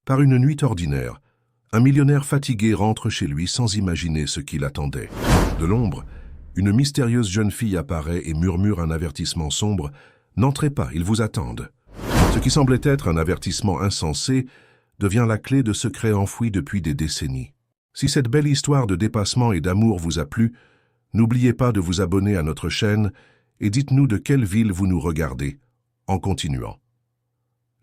Par une nuit ordinaire, un millionnaire fatigué rentre chez lui sans imaginer ce qui l'attendait. De l'ombre, une mystérieuse jeune fille apparaît et murmure un avertissement sombre « N'entrez pas, ils vous attendent ». Ce qui semblait être un avertissement insensé devient la clé de secrets enfouis depuis des décennies. Si cette belle histoire de dépassement et d'amour vous a plu, n'oubliez pas de vous abonner à notre chaîne et dites-nous de quelle ville vous nous regardez, en continuant.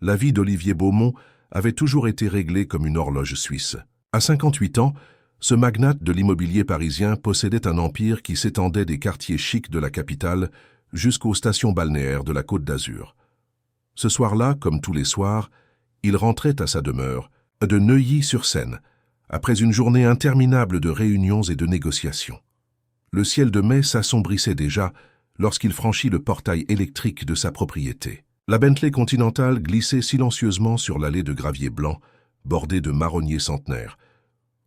La vie d'Olivier Beaumont avait toujours été réglée comme une horloge suisse. À 58 ans, ce magnate de l'immobilier parisien possédait un empire qui s'étendait des quartiers chics de la capitale jusqu'aux stations balnéaires de la Côte d'Azur. Ce soir-là, comme tous les soirs, il rentrait à sa demeure, de Neuilly-sur-Seine, après une journée interminable de réunions et de négociations. Le ciel de mai s'assombrissait déjà lorsqu'il franchit le portail électrique de sa propriété. La Bentley Continental glissait silencieusement sur l'allée de gravier blanc, bordée de marronniers centenaires.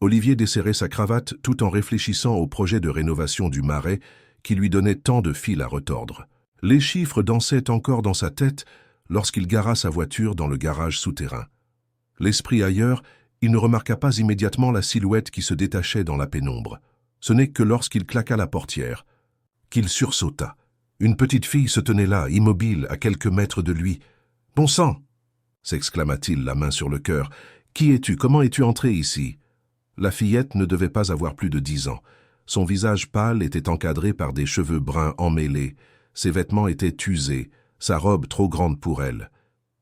Olivier desserrait sa cravate tout en réfléchissant au projet de rénovation du Marais qui lui donnait tant de fil à retordre. Les chiffres dansaient encore dans sa tête lorsqu'il gara sa voiture dans le garage souterrain. L'esprit ailleurs, il ne remarqua pas immédiatement la silhouette qui se détachait dans la pénombre. Ce n'est que lorsqu'il claqua la portière qu'il sursauta. Une petite fille se tenait là, immobile, à quelques mètres de lui. « Bon sang !» s'exclama-t-il, la main sur le cœur. « Qui es-tu? Comment es-tu entré ici ?» La fillette ne devait pas avoir plus de 10 ans. Son visage pâle était encadré par des cheveux bruns emmêlés. Ses vêtements étaient usés, sa robe trop grande pour elle.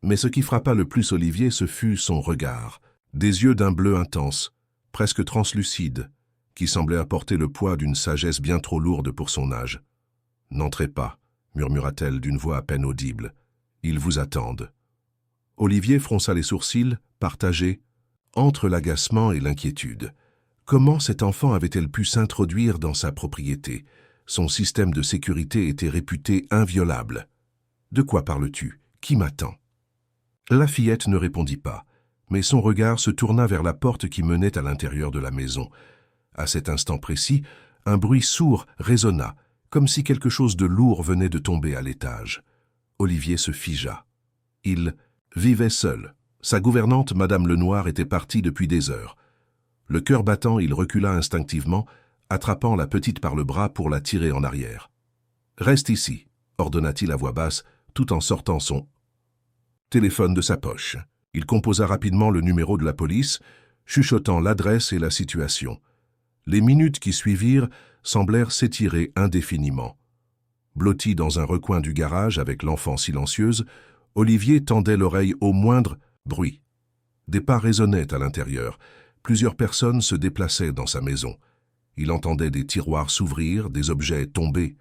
Mais ce qui frappa le plus Olivier, ce fut son regard. Des yeux d'un bleu intense, presque translucide, qui semblait apporter le poids d'une sagesse bien trop lourde pour son âge. « N'entrez pas », murmura-t-elle d'une voix à peine audible. « Ils vous attendent. » Olivier fronça les sourcils, partagé, entre l'agacement et l'inquiétude. Comment cet enfant avait-elle pu s'introduire dans sa propriété? Son système de sécurité était réputé inviolable. « De quoi parles-tu? Qui m'attend » La fillette ne répondit pas, mais son regard se tourna vers la porte qui menait à l'intérieur de la maison. À cet instant précis, un bruit sourd résonna, comme si quelque chose de lourd venait de tomber à l'étage. Olivier se figea. Il vivait seul. Sa gouvernante, Madame Lenoir, était partie depuis des heures. Le cœur battant, il recula instinctivement, attrapant la petite par le bras pour la tirer en arrière. « Reste ici », ordonna-t-il à voix basse, tout en sortant son téléphone de sa poche. Il composa rapidement le numéro de la police, chuchotant l'adresse et la situation. Les minutes qui suivirent semblèrent s'étirer indéfiniment. Blotti dans un recoin du garage avec l'enfant silencieuse, Olivier tendait l'oreille au moindre bruit. Des pas résonnaient à l'intérieur. Plusieurs personnes se déplaçaient dans sa maison. Il entendait des tiroirs s'ouvrir, des objets tomber.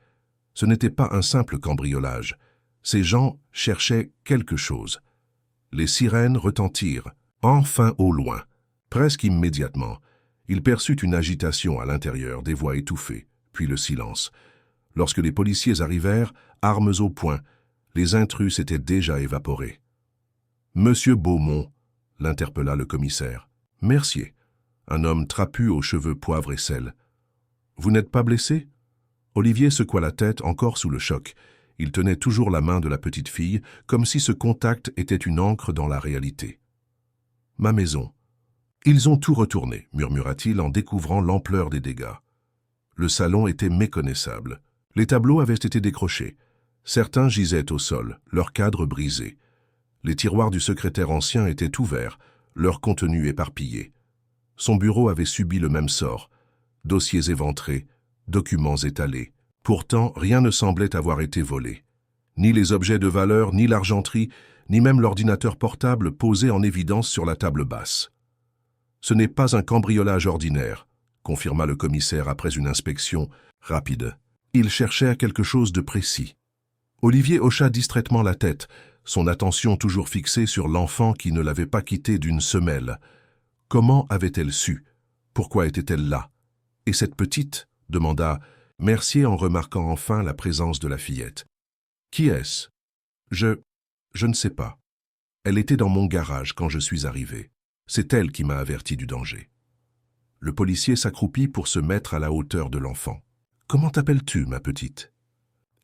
Ce n'était pas un simple cambriolage. Ces gens cherchaient quelque chose. Les sirènes retentirent, enfin au loin. Presque immédiatement, il perçut une agitation à l'intérieur, des voix étouffées, puis le silence. Lorsque les policiers arrivèrent, armes au poing, les intrus s'étaient déjà évaporés. « Monsieur Beaumont », l'interpella le commissaire. « Mercier, un homme trapu aux cheveux poivre et sel. Vous n'êtes pas blessé ?» Olivier secoua la tête, encore sous le choc. Il tenait toujours la main de la petite fille, comme si ce contact était une encre dans la réalité. « Ma maison. » « Ils ont tout retourné, » murmura-t-il en découvrant l'ampleur des dégâts. Le salon était méconnaissable. Les tableaux avaient été décrochés. Certains gisaient au sol, leurs cadres brisés. Les tiroirs du secrétaire ancien étaient ouverts, leur contenu éparpillé. Son bureau avait subi le même sort. Dossiers éventrés, documents étalés. Pourtant, rien ne semblait avoir été volé. Ni les objets de valeur, ni l'argenterie, ni même l'ordinateur portable posé en évidence sur la table basse. « Ce n'est pas un cambriolage ordinaire », confirma le commissaire après une inspection rapide. Il cherchait quelque chose de précis. Olivier hocha distraitement la tête, son attention toujours fixée sur l'enfant qui ne l'avait pas quitté d'une semelle. Comment avait-elle su? Pourquoi était-elle là? Et cette petite? Demanda Mercier en remarquant enfin la présence de la fillette. Qui est-ce? Je ne sais pas. Elle était dans mon garage quand je suis arrivé. C'est elle qui m'a averti du danger. Le policier s'accroupit pour se mettre à la hauteur de l'enfant. « Comment t'appelles-tu, ma petite ?»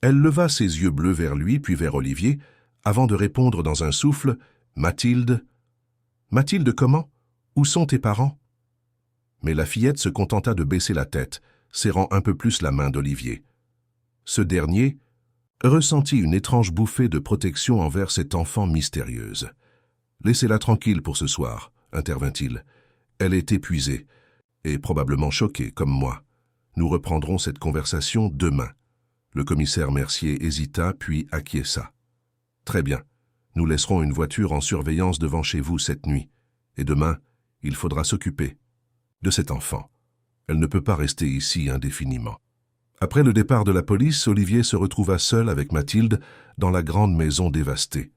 Elle leva ses yeux bleus vers lui, puis vers Olivier, avant de répondre dans un souffle « Mathilde ?» Mathilde, comment? Où sont tes parents? Mais la fillette se contenta de baisser la tête, serrant un peu plus la main d'Olivier. Ce dernier ressentit une étrange bouffée de protection envers cette enfant mystérieuse. « Laissez-la tranquille pour ce soir, » intervint-il. « Elle est épuisée, et probablement choquée, comme moi. Nous reprendrons cette conversation demain. » Le commissaire Mercier hésita, puis acquiesça. « Très bien. Nous laisserons une voiture en surveillance devant chez vous cette nuit. Et demain, il faudra s'occuper de cet enfant. Elle ne peut pas rester ici indéfiniment. » Après le départ de la police, Olivier se retrouva seul avec Mathilde dans la grande maison dévastée.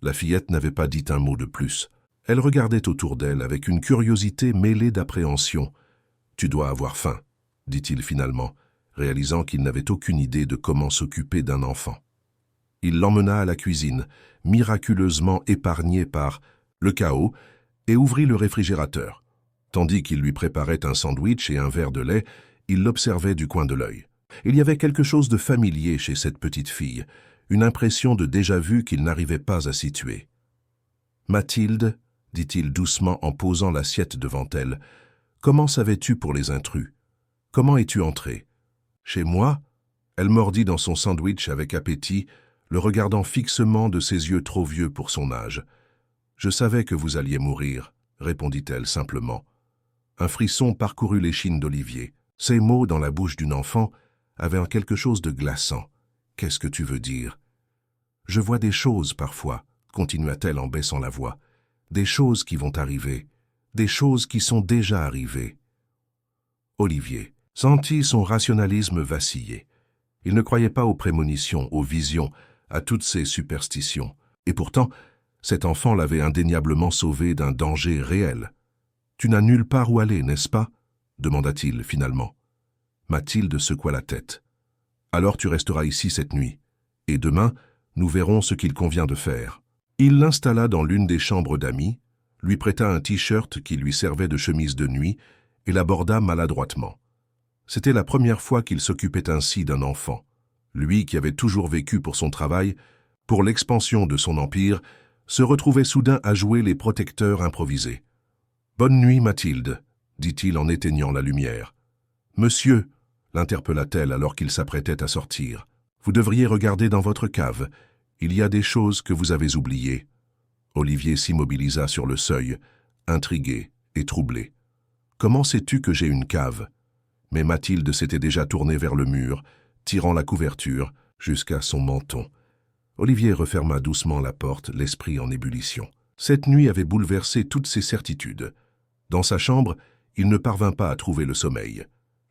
La fillette n'avait pas dit un mot de plus. Elle regardait autour d'elle avec une curiosité mêlée d'appréhension. « Tu dois avoir faim, » dit-il finalement, réalisant qu'il n'avait aucune idée de comment s'occuper d'un enfant. Il l'emmena à la cuisine, miraculeusement épargnée par le chaos, et ouvrit le réfrigérateur. Tandis qu'il lui préparait un sandwich et un verre de lait, il l'observait du coin de l'œil. Il y avait quelque chose de familier chez cette petite fille, une impression de déjà-vu qu'il n'arrivait pas à situer. « Mathilde, » dit-il doucement en posant l'assiette devant elle, « comment savais-tu pour les intrus? Comment es-tu entrée? » « Chez moi ?» Elle mordit dans son sandwich avec appétit, le regardant fixement de ses yeux trop vieux pour son âge. « Je savais que vous alliez mourir, » répondit-elle simplement. Un frisson parcourut l'échine d'Olivier. Ces mots dans la bouche d'une enfant avaient quelque chose de glaçant. « Qu'est-ce que tu veux dire ?»« Je vois des choses parfois, » continua-t-elle en baissant la voix. « Des choses qui vont arriver, des choses qui sont déjà arrivées. » Olivier sentit son rationalisme vaciller. Il ne croyait pas aux prémonitions, aux visions, à toutes ces superstitions. Et pourtant, cet enfant l'avait indéniablement sauvé d'un danger réel. « Tu n'as nulle part où aller, n'est-ce pas ?» demanda-t-il finalement. Mathilde secoua la tête. « Alors tu resteras ici cette nuit, et demain, nous verrons ce qu'il convient de faire. » Il l'installa dans l'une des chambres d'amis, lui prêta un t-shirt qui lui servait de chemise de nuit et l'aborda maladroitement. C'était la première fois qu'il s'occupait ainsi d'un enfant. Lui, qui avait toujours vécu pour son travail, pour l'expansion de son empire, se retrouvait soudain à jouer les protecteurs improvisés. « Bonne nuit, Mathilde, » dit-il en éteignant la lumière. « Monsieur, » l'interpella-t-elle alors qu'il s'apprêtait à sortir, « vous devriez regarder dans votre cave. Il y a des choses que vous avez oubliées. » Olivier s'immobilisa sur le seuil, intrigué et troublé. « Comment sais-tu que j'ai une cave ?» Mais Mathilde s'était déjà tournée vers le mur, tirant la couverture jusqu'à son menton. Olivier referma doucement la porte, l'esprit en ébullition. Cette nuit avait bouleversé toutes ses certitudes. Dans sa chambre, il ne parvint pas à trouver le sommeil.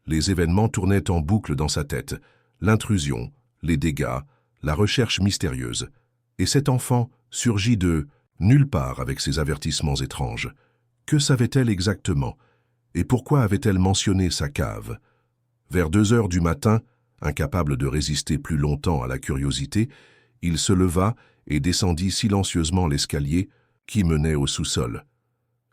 Les événements tournaient en boucle dans sa tête. L'intrusion, les dégâts, la recherche mystérieuse. Et cet enfant surgit de nulle part avec ses avertissements étranges. Que savait-elle exactement? Et pourquoi avait-elle mentionné sa cave? Vers 2 heures du matin, incapable de résister plus longtemps à la curiosité, il se leva et descendit silencieusement l'escalier qui menait au sous-sol.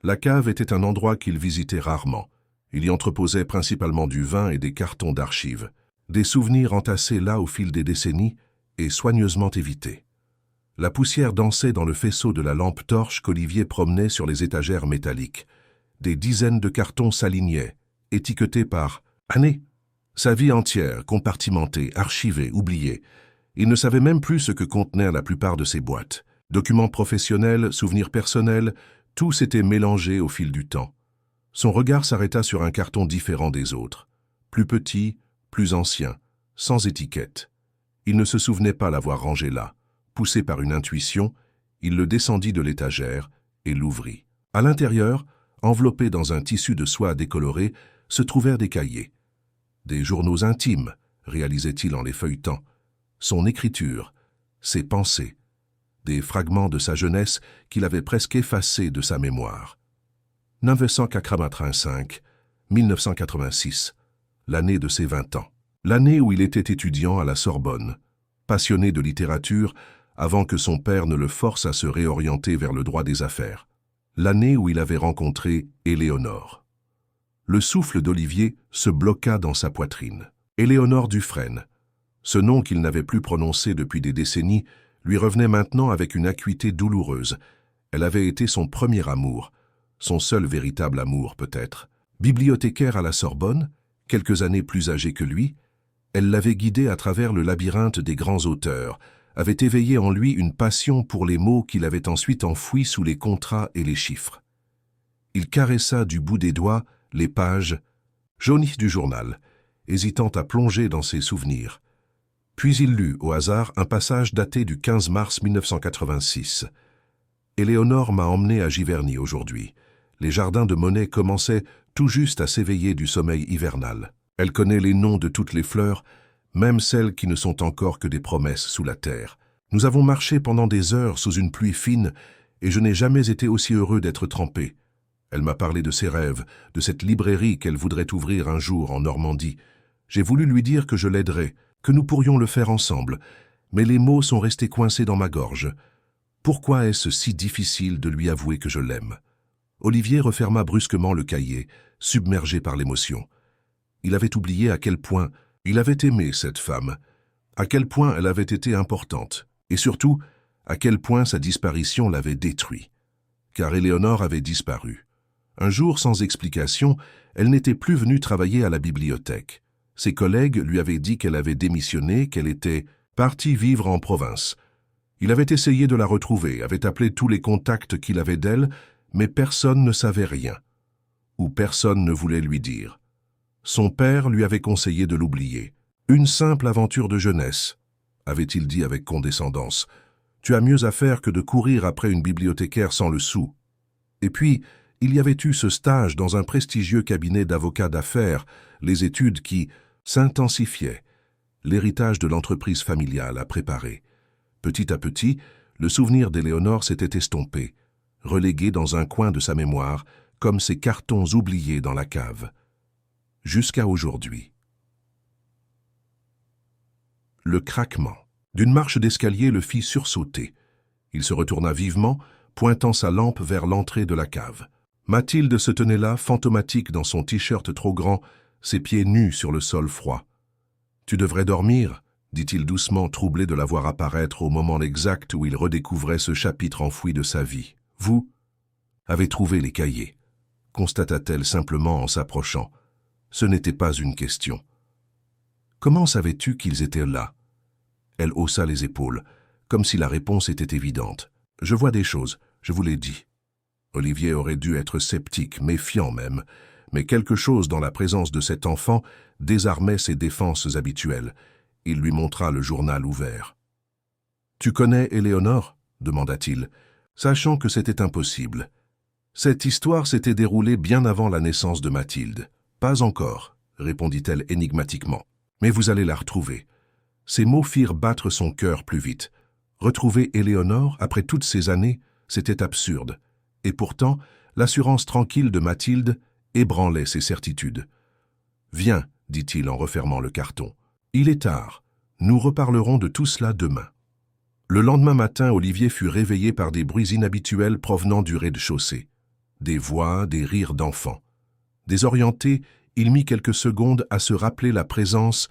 La cave était un endroit qu'il visitait rarement. Il y entreposait principalement du vin et des cartons d'archives, des souvenirs entassés là au fil des décennies et soigneusement évités. La poussière dansait dans le faisceau de la lampe torche qu'Olivier promenait sur les étagères métalliques. Des dizaines de cartons s'alignaient, étiquetés par année. Sa vie entière, compartimentée, archivée, oubliée. Il ne savait même plus ce que contenaient la plupart de ces boîtes. Documents professionnels, souvenirs personnels, tout s'était mélangé au fil du temps. Son regard s'arrêta sur un carton différent des autres. Plus petit, plus ancien, sans étiquette. Il ne se souvenait pas l'avoir rangé là. Poussé par une intuition, il le descendit de l'étagère et l'ouvrit. À l'intérieur, enveloppés dans un tissu de soie décoloré, se trouvèrent des cahiers. Des journaux intimes, réalisait-il en les feuilletant. Son écriture, ses pensées. Des fragments de sa jeunesse qu'il avait presque effacés de sa mémoire. 1985, 1986, l'année de ses 20 ans. L'année où il était étudiant à la Sorbonne, passionné de littérature avant que son père ne le force à se réorienter vers le droit des affaires. L'année où il avait rencontré Éléonore. Le souffle d'Olivier se bloqua dans sa poitrine. Éléonore Dufresne. Ce nom qu'il n'avait plus prononcé depuis des décennies lui revenait maintenant avec une acuité douloureuse. Elle avait été son premier amour, son seul véritable amour peut-être. Bibliothécaire à la Sorbonne, quelques années plus âgée que lui, elle l'avait guidé à travers le labyrinthe des grands auteurs, avait éveillé en lui une passion pour les mots qu'il avait ensuite enfouis sous les contrats et les chiffres. Il caressa du bout des doigts les pages jaunies du journal, hésitant à plonger dans ses souvenirs. Puis il lut, au hasard, un passage daté du 15 mars 1986. « Éléonore m'a emmené à Giverny aujourd'hui. Les jardins de Monet commençaient tout juste à s'éveiller du sommeil hivernal. Elle connaît les noms de toutes les fleurs, même celles qui ne sont encore que des promesses sous la terre. Nous avons marché pendant des heures sous une pluie fine, et je n'ai jamais été aussi heureux d'être trempé. Elle m'a parlé de ses rêves, de cette librairie qu'elle voudrait ouvrir un jour en Normandie. J'ai voulu lui dire que je l'aiderais, que nous pourrions le faire ensemble, mais les mots sont restés coincés dans ma gorge. Pourquoi est-ce si difficile de lui avouer que je l'aime ?» Olivier referma brusquement le cahier, submergé par l'émotion. Il avait oublié à quel point il avait aimé cette femme, à quel point elle avait été importante, et surtout, à quel point sa disparition l'avait détruit. Car Éléonore avait disparu. Un jour, sans explication, elle n'était plus venue travailler à la bibliothèque. Ses collègues lui avaient dit qu'elle avait démissionné, qu'elle était partie vivre en province. Il avait essayé de la retrouver, avait appelé tous les contacts qu'il avait d'elle, mais personne ne savait rien, ou personne ne voulait lui dire. Son père lui avait conseillé de l'oublier. « Une simple aventure de jeunesse », avait-il dit avec condescendance. « Tu as mieux à faire que de courir après une bibliothécaire sans le sou. » Et puis, il y avait eu ce stage dans un prestigieux cabinet d'avocats d'affaires, les études qui s'intensifiaient, l'héritage de l'entreprise familiale à préparer. Petit à petit, le souvenir d'Éléonore s'était estompé, relégué dans un coin de sa mémoire, comme ces cartons oubliés dans la cave. Jusqu'à aujourd'hui. Le craquement d'une marche d'escalier le fit sursauter. Il se retourna vivement, pointant sa lampe vers l'entrée de la cave. Mathilde se tenait là, fantomatique dans son t-shirt trop grand, ses pieds nus sur le sol froid. « Tu devrais dormir » dit-il doucement, troublé de la voir apparaître au moment exact où il redécouvrait ce chapitre enfoui de sa vie. « Vous avez trouvé les cahiers » constata-t-elle simplement en s'approchant. Ce n'était pas une question. « Comment savais-tu qu'ils étaient là ?» Elle haussa les épaules, comme si la réponse était évidente. « Je vois des choses, je vous l'ai dit. » Olivier aurait dû être sceptique, méfiant même, mais quelque chose dans la présence de cet enfant désarmait ses défenses habituelles. Il lui montra le journal ouvert. « Tu connais Éléonore » demanda-t-il, sachant que c'était impossible. Cette histoire s'était déroulée bien avant la naissance de Mathilde. « Pas encore » répondit-elle énigmatiquement. « Mais vous allez la retrouver. » Ces mots firent battre son cœur plus vite. Retrouver Éléonore, après toutes ces années, c'était absurde. Et pourtant, l'assurance tranquille de Mathilde ébranlait ses certitudes. « Viens » dit-il en refermant le carton. « Il est tard. Nous reparlerons de tout cela demain. » Le lendemain matin, Olivier fut réveillé par des bruits inhabituels provenant du rez-de-chaussée. Des voix, des rires d'enfants. Désorienté, il mit quelques secondes à se rappeler la présence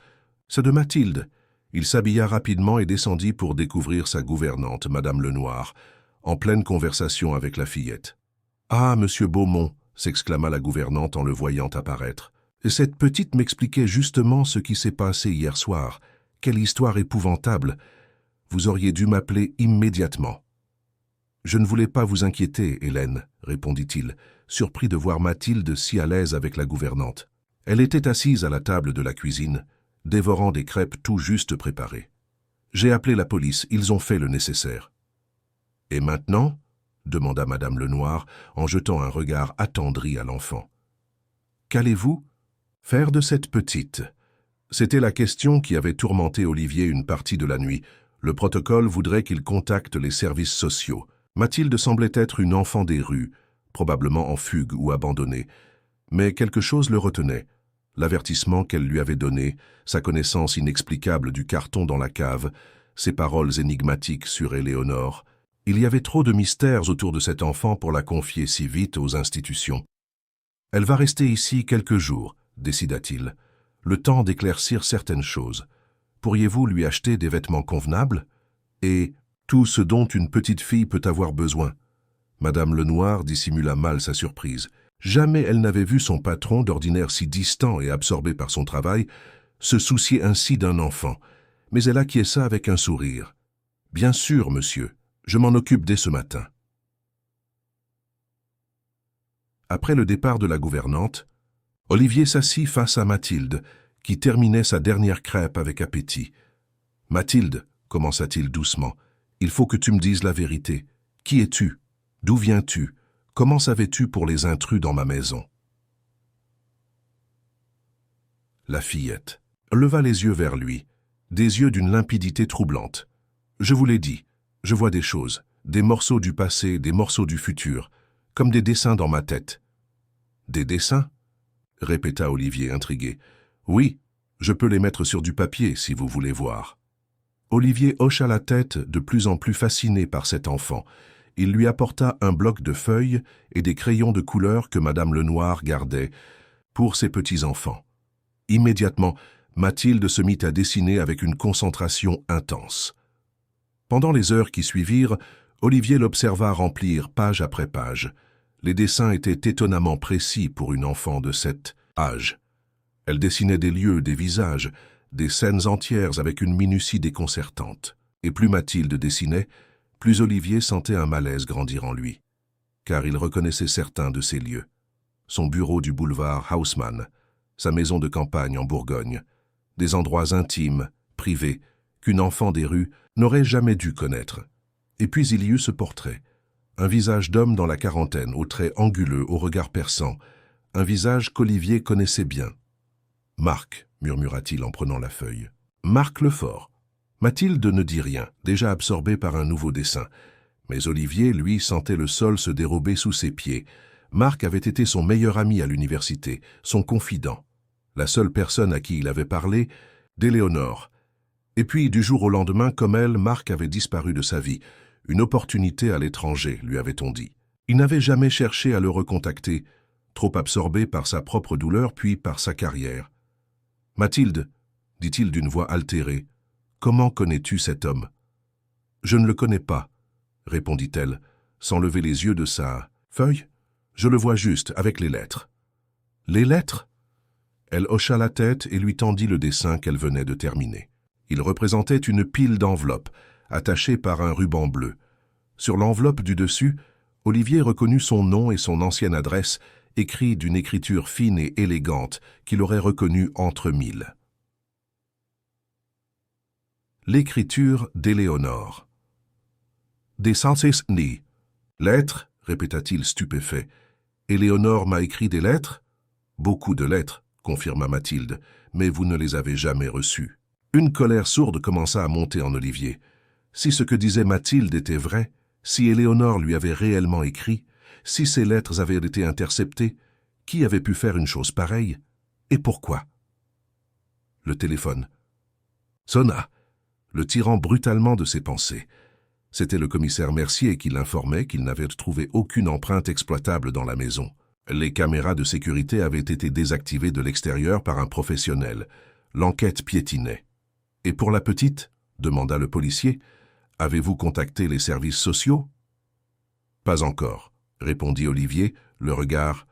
de Mathilde. Il s'habilla rapidement et descendit pour découvrir sa gouvernante, Madame Lenoir, en pleine conversation avec la fillette. « Ah, Monsieur Beaumont !» s'exclama la gouvernante en le voyant apparaître. « Cette petite m'expliquait justement ce qui s'est passé hier soir. Quelle histoire épouvantable! Vous auriez dû m'appeler immédiatement. » « Je ne voulais pas vous inquiéter, Hélène, » répondit-il, surpris de voir Mathilde si à l'aise avec la gouvernante. Elle était assise à la table de la cuisine, dévorant des crêpes tout juste préparées. « J'ai appelé la police, ils ont fait le nécessaire. »« Et maintenant ?» demanda Madame Lenoir en jetant un regard attendri à l'enfant. « Qu'allez-vous faire de cette petite ?» C'était la question qui avait tourmenté Olivier une partie de la nuit. Le protocole voudrait qu'il contacte les services sociaux. Mathilde semblait être une enfant des rues, probablement en fugue ou abandonnée. Mais quelque chose le retenait. L'avertissement qu'elle lui avait donné, sa connaissance inexplicable du carton dans la cave, ses paroles énigmatiques sur Éléonore. Il y avait trop de mystères autour de cet enfant pour la confier si vite aux institutions. « Elle va rester ici quelques jours, » décida-t-il, « le temps d'éclaircir certaines choses. Pourriez-vous lui acheter des vêtements convenables ? Et tout ce dont une petite fille peut avoir besoin. » Madame Lenoir dissimula mal sa surprise. Jamais elle n'avait vu son patron, d'ordinaire si distant et absorbé par son travail, se soucier ainsi d'un enfant, mais elle acquiesça avec un sourire. « Bien sûr, monsieur, je m'en occupe dès ce matin. » Après le départ de la gouvernante, Olivier s'assit face à Mathilde, qui terminait sa dernière crêpe avec appétit. « Mathilde, commença-t-il doucement, il faut que tu me dises la vérité. Qui es-tu? D'où viens-tu? Comment savais-tu pour les intrus dans ma maison ?» La fillette leva les yeux vers lui, des yeux d'une limpidité troublante. « Je vous l'ai dit, je vois des choses, des morceaux du passé, des morceaux du futur, comme des dessins dans ma tête. »« Des dessins ?» répéta Olivier intrigué. « Oui, je peux les mettre sur du papier si vous voulez voir. » Olivier hocha la tête, de plus en plus fasciné par cet enfant. Il lui apporta un bloc de feuilles et des crayons de couleur que Madame Lenoir gardait pour ses petits-enfants. Immédiatement, Mathilde se mit à dessiner avec une concentration intense. Pendant les heures qui suivirent, Olivier l'observa remplir page après page. Les dessins étaient étonnamment précis pour une enfant de cet âge. Elle dessinait des lieux, des visages, des scènes entières avec une minutie déconcertante. Et plus Mathilde dessinait, plus Olivier sentait un malaise grandir en lui, car il reconnaissait certains de ces lieux. Son bureau du boulevard Haussmann, sa maison de campagne en Bourgogne, des endroits intimes, privés, qu'une enfant des rues n'aurait jamais dû connaître. Et puis il y eut ce portrait, un visage d'homme dans la quarantaine, aux traits anguleux, au regard perçant, un visage qu'Olivier connaissait bien. « Marc », murmura-t-il en prenant la feuille. « Marc Lefort. » Mathilde ne dit rien, déjà absorbée par un nouveau dessin. Mais Olivier, lui, sentait le sol se dérober sous ses pieds. Marc avait été son meilleur ami à l'université, son confident. La seule personne à qui il avait parlé, d'Éléonore. Et puis, du jour au lendemain, comme elle, Marc avait disparu de sa vie. Une opportunité à l'étranger, lui avait-on dit. Il n'avait jamais cherché à le recontacter, trop absorbé par sa propre douleur puis par sa carrière. « Mathilde, dit-il d'une voix altérée, comment connais-tu cet homme ?»« Je ne le connais pas, répondit-elle, sans lever les yeux de sa feuille. Je le vois juste, avec les lettres. »« Les lettres ?» Elle hocha la tête et lui tendit le dessin qu'elle venait de terminer. Il représentait une pile d'enveloppes, attachées par un ruban bleu. Sur l'enveloppe du dessus, Olivier reconnut son nom et son ancienne adresse, écrits d'une écriture fine et élégante qu'il aurait reconnue entre mille. L'écriture d'Éléonore. « Des senses ni. »« Lettres » répéta-t-il stupéfait. « Éléonore m'a écrit des lettres ?»« Beaucoup de lettres, » confirma Mathilde, « mais vous ne les avez jamais reçues. » Une colère sourde commença à monter en Olivier. Si ce que disait Mathilde était vrai, si Éléonore lui avait réellement écrit, si ces lettres avaient été interceptées, qui avait pu faire une chose pareille? Et pourquoi? Le téléphone sonna, le tirant brutalement de ses pensées. C'était le commissaire Mercier qui l'informait qu'il n'avait trouvé aucune empreinte exploitable dans la maison. Les caméras de sécurité avaient été désactivées de l'extérieur par un professionnel. L'enquête piétinait. « Et pour la petite ?» demanda le policier. « Avez-vous contacté les services sociaux ?»« Pas encore, » répondit Olivier, le regard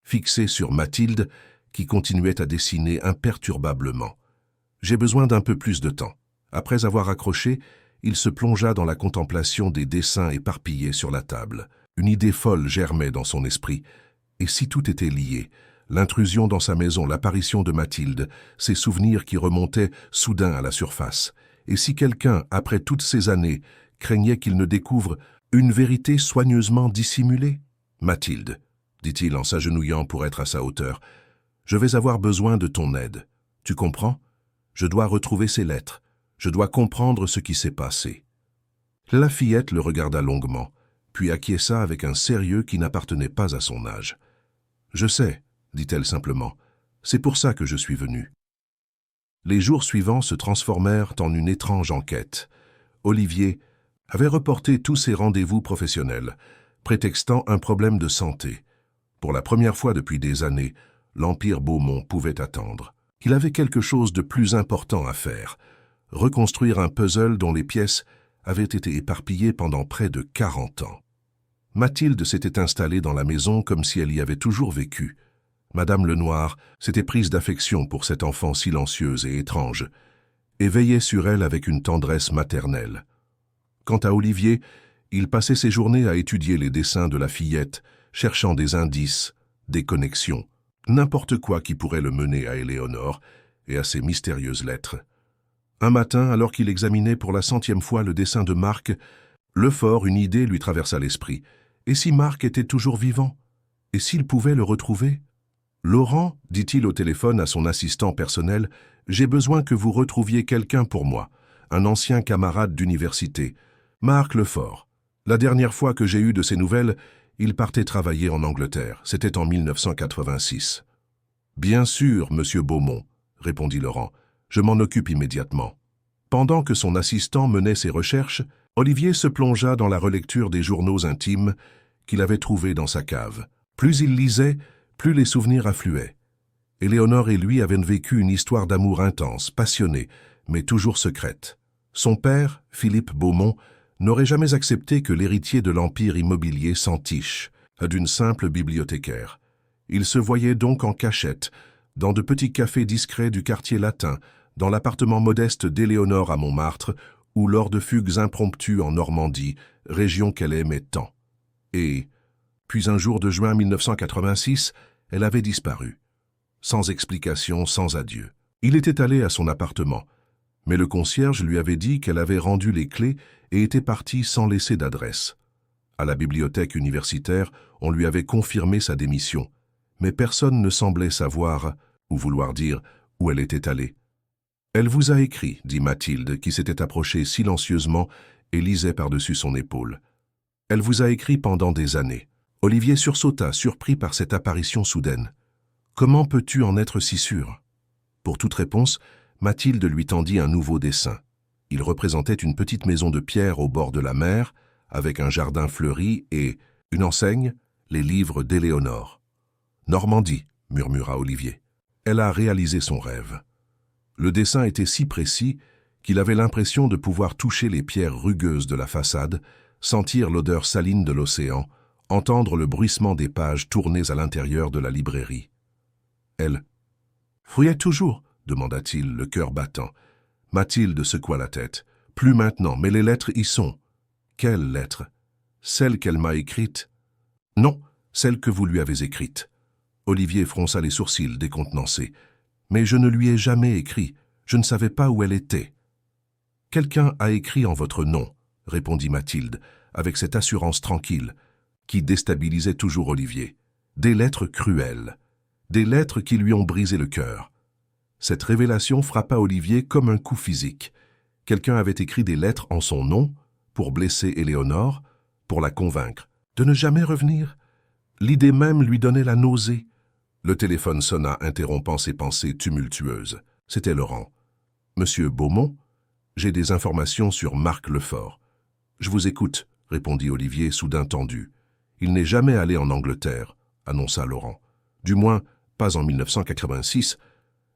fixé sur Mathilde, qui continuait à dessiner imperturbablement. « J'ai besoin d'un peu plus de temps. » Après avoir accroché, il se plongea dans la contemplation des dessins éparpillés sur la table. Une idée folle germait dans son esprit. Et si tout était lié? L'intrusion dans sa maison, l'apparition de Mathilde, ses souvenirs qui remontaient soudain à la surface. Et si quelqu'un, après toutes ces années, craignait qu'il ne découvre une vérité soigneusement dissimulée? « Mathilde, » dit-il en s'agenouillant pour être à sa hauteur, « je vais avoir besoin de ton aide. Tu comprends? Je dois retrouver ces lettres. Je dois comprendre ce qui s'est passé. » La fillette le regarda longuement, puis acquiesça avec un sérieux qui n'appartenait pas à son âge. « Je sais, » dit-elle simplement, « c'est pour ça que je suis venue. » Les jours suivants se transformèrent en une étrange enquête. Olivier avait reporté tous ses rendez-vous professionnels, prétextant un problème de santé. Pour la première fois depuis des années, l'Empire Beaumont pouvait attendre. Il avait quelque chose de plus important à faire, reconstruire un puzzle dont les pièces avaient été éparpillées pendant près de 40 ans. Mathilde s'était installée dans la maison comme si elle y avait toujours vécu. Madame Lenoir s'était prise d'affection pour cette enfant silencieuse et étrange, et veillait sur elle avec une tendresse maternelle. Quant à Olivier, il passait ses journées à étudier les dessins de la fillette, cherchant des indices, des connexions, n'importe quoi qui pourrait le mener à Éléonore et à ses mystérieuses lettres. Un matin, alors qu'il examinait pour la 100e fois le dessin de Marc, Lefort, une idée lui traversa l'esprit. Et si Marc était toujours vivant? Et s'il pouvait le retrouver? « Laurent, dit-il au téléphone à son assistant personnel, j'ai besoin que vous retrouviez quelqu'un pour moi, un ancien camarade d'université, Marc Lefort. La dernière fois que j'ai eu de ses nouvelles, il partait travailler en Angleterre. C'était en 1986. « Bien sûr, monsieur Beaumont, répondit Laurent. Je m'en occupe immédiatement. » Pendant que son assistant menait ses recherches, Olivier se plongea dans la relecture des journaux intimes qu'il avait trouvés dans sa cave. Plus il lisait, plus les souvenirs affluaient. Éléonore et lui avaient vécu une histoire d'amour intense, passionnée, mais toujours secrète. Son père, Philippe Beaumont, n'aurait jamais accepté que l'héritier de l'empire immobilier s'entiche d'une simple bibliothécaire. Il se voyait donc en cachette, dans de petits cafés discrets du quartier latin, dans l'appartement modeste d'Éléonore à Montmartre, ou lors de fugues impromptues en Normandie, région qu'elle aimait tant. Et, puis un jour de juin 1986, elle avait disparu. Sans explication, sans adieu. Il était allé à son appartement, mais le concierge lui avait dit qu'elle avait rendu les clés et était partie sans laisser d'adresse. À la bibliothèque universitaire, on lui avait confirmé sa démission, mais personne ne semblait savoir, ou vouloir dire, où elle était allée. « Elle vous a écrit, dit Mathilde, qui s'était approchée silencieusement et lisait par-dessus son épaule. « Elle vous a écrit pendant des années. » Olivier sursauta, surpris par cette apparition soudaine. « Comment peux-tu en être si sûr ?» Pour toute réponse, Mathilde lui tendit un nouveau dessin. Il représentait une petite maison de pierre au bord de la mer, avec un jardin fleuri et une enseigne, les livres d'Éléonore. « Normandie, » murmura Olivier. Elle a réalisé son rêve. Le dessin était si précis qu'il avait l'impression de pouvoir toucher les pierres rugueuses de la façade, sentir l'odeur saline de l'océan, entendre le bruissement des pages tournées à l'intérieur de la librairie. Elle fouillait toujours, demanda-t-il, le cœur battant. Mathilde secoua la tête. Plus maintenant, mais les lettres y sont. Quelles lettres? Celles qu'elle m'a écrites? Non, celles que vous lui avez écrites. Olivier fronça les sourcils, décontenancé. Mais je ne lui ai jamais écrit. Je ne savais pas où elle était. Quelqu'un a écrit en votre nom, répondit Mathilde, avec cette assurance tranquille, qui déstabilisait toujours Olivier. Des lettres cruelles. Des lettres qui lui ont brisé le cœur. Cette révélation frappa Olivier comme un coup physique. Quelqu'un avait écrit des lettres en son nom, pour blesser Éléonore, pour la convaincre de ne jamais revenir. L'idée même lui donnait la nausée. Le téléphone sonna, interrompant ses pensées tumultueuses. C'était Laurent. « Monsieur Beaumont, j'ai des informations sur Marc Lefort. »« Je vous écoute, » répondit Olivier, soudain tendu. « Il n'est jamais allé en Angleterre, » annonça Laurent. « Du moins, pas en 1986.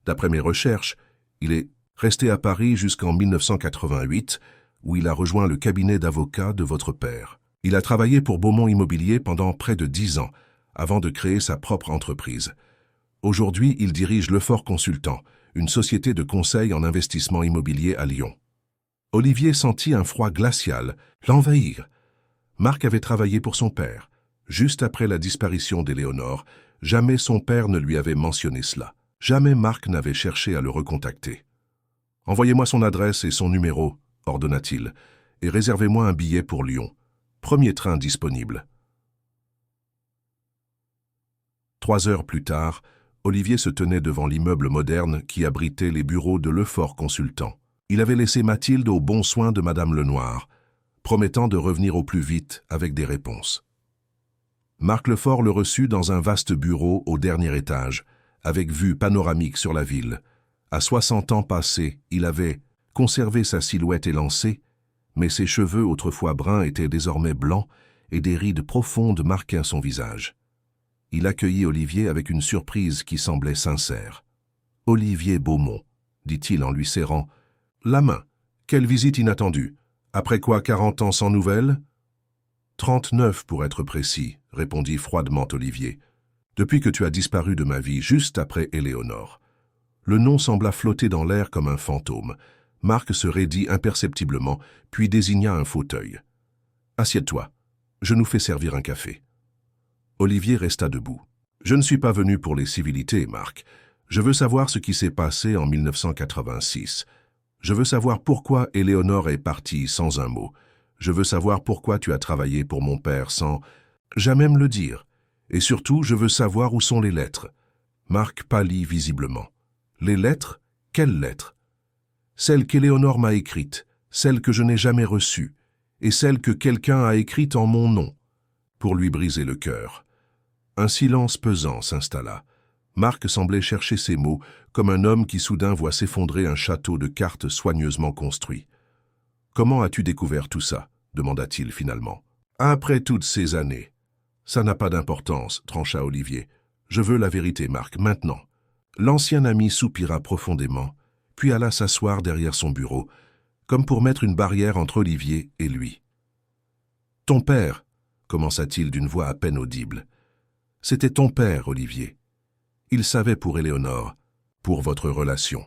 D'après mes recherches, il est resté à Paris jusqu'en 1988, où il a rejoint le cabinet d'avocats de votre père. Il a travaillé pour Beaumont Immobilier pendant près de 10 ans, avant de créer sa propre entreprise. Aujourd'hui, il dirige Lefort Consultant, une société de conseil en investissement immobilier à Lyon. Olivier sentit un froid glacial l'envahir. Marc avait travaillé pour son père. Juste après la disparition d'Éléonore, jamais son père ne lui avait mentionné cela. Jamais Marc n'avait cherché à le recontacter. « Envoyez-moi son adresse et son numéro, » ordonna-t-il, « et réservez-moi un billet pour Lyon. Premier train disponible. » 3 heures plus tard, Olivier se tenait devant l'immeuble moderne qui abritait les bureaux de Lefort Consultant. Il avait laissé Mathilde aux bons soins de Madame Lenoir, promettant de revenir au plus vite avec des réponses. Marc Lefort le reçut dans un vaste bureau au dernier étage, avec vue panoramique sur la ville. À 60 ans passés, il avait conservé sa silhouette élancée, mais ses cheveux autrefois bruns étaient désormais blancs et des rides profondes marquaient son visage. Il accueillit Olivier avec une surprise qui semblait sincère. « Olivier Beaumont, » dit-il en lui serrant la main. « Quelle visite inattendue. Après quoi 40 ans sans nouvelles ?»« 39 pour être précis, répondit froidement Olivier. Depuis que tu as disparu de ma vie juste après Éléonore. Le nom sembla flotter dans l'air comme un fantôme. Marc se raidit imperceptiblement, puis désigna un fauteuil. « Assieds-toi, je nous fais servir un café. » Olivier resta debout. « Je ne suis pas venu pour les civilités, Marc. Je veux savoir ce qui s'est passé en 1986. Je veux savoir pourquoi Éléonore est partie sans un mot. Je veux savoir pourquoi tu as travaillé pour mon père sans jamais me le dire. Et surtout, je veux savoir où sont les lettres. » Marc pâlit visiblement. « Les lettres? Quelles lettres? » « Celles qu'Éléonore m'a écrites, celles que je n'ai jamais reçues, et celles que quelqu'un a écrites en mon nom, pour lui briser le cœur. » Un silence pesant s'installa. Marc semblait chercher ses mots, comme un homme qui soudain voit s'effondrer un château de cartes soigneusement construit. « Comment as-tu découvert tout ça ?» demanda-t-il finalement. « Après toutes ces années. »« Ça n'a pas d'importance, » trancha Olivier. « Je veux la vérité, Marc, maintenant. » L'ancien ami soupira profondément, puis alla s'asseoir derrière son bureau, comme pour mettre une barrière entre Olivier et lui. « Ton père, » commença-t-il d'une voix à peine audible. « C'était ton père, Olivier. Il savait pour Éléonore, pour votre relation.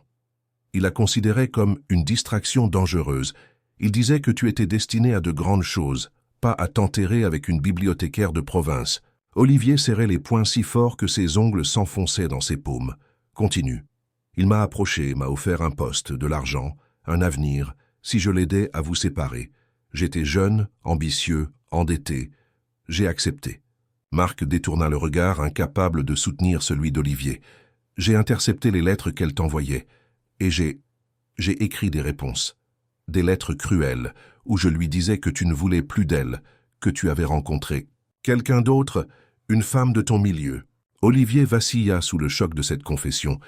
Il la considérait comme une distraction dangereuse. Il disait que tu étais destiné à de grandes choses, pas à t'enterrer avec une bibliothécaire de province. » Olivier serrait les poings si fort que ses ongles s'enfonçaient dans ses paumes. « Continue. Il m'a approché, m'a offert un poste, de l'argent, un avenir, si je l'aidais à vous séparer. J'étais jeune, ambitieux, endetté. J'ai accepté. » Marc détourna le regard, incapable de soutenir celui d'Olivier. « J'ai intercepté les lettres qu'elle t'envoyait, et j'ai écrit des réponses. Des lettres cruelles, où je lui disais que tu ne voulais plus d'elle, que tu avais rencontré quelqu'un d'autre, une femme de ton milieu. » Olivier vacilla sous le choc de cette confession.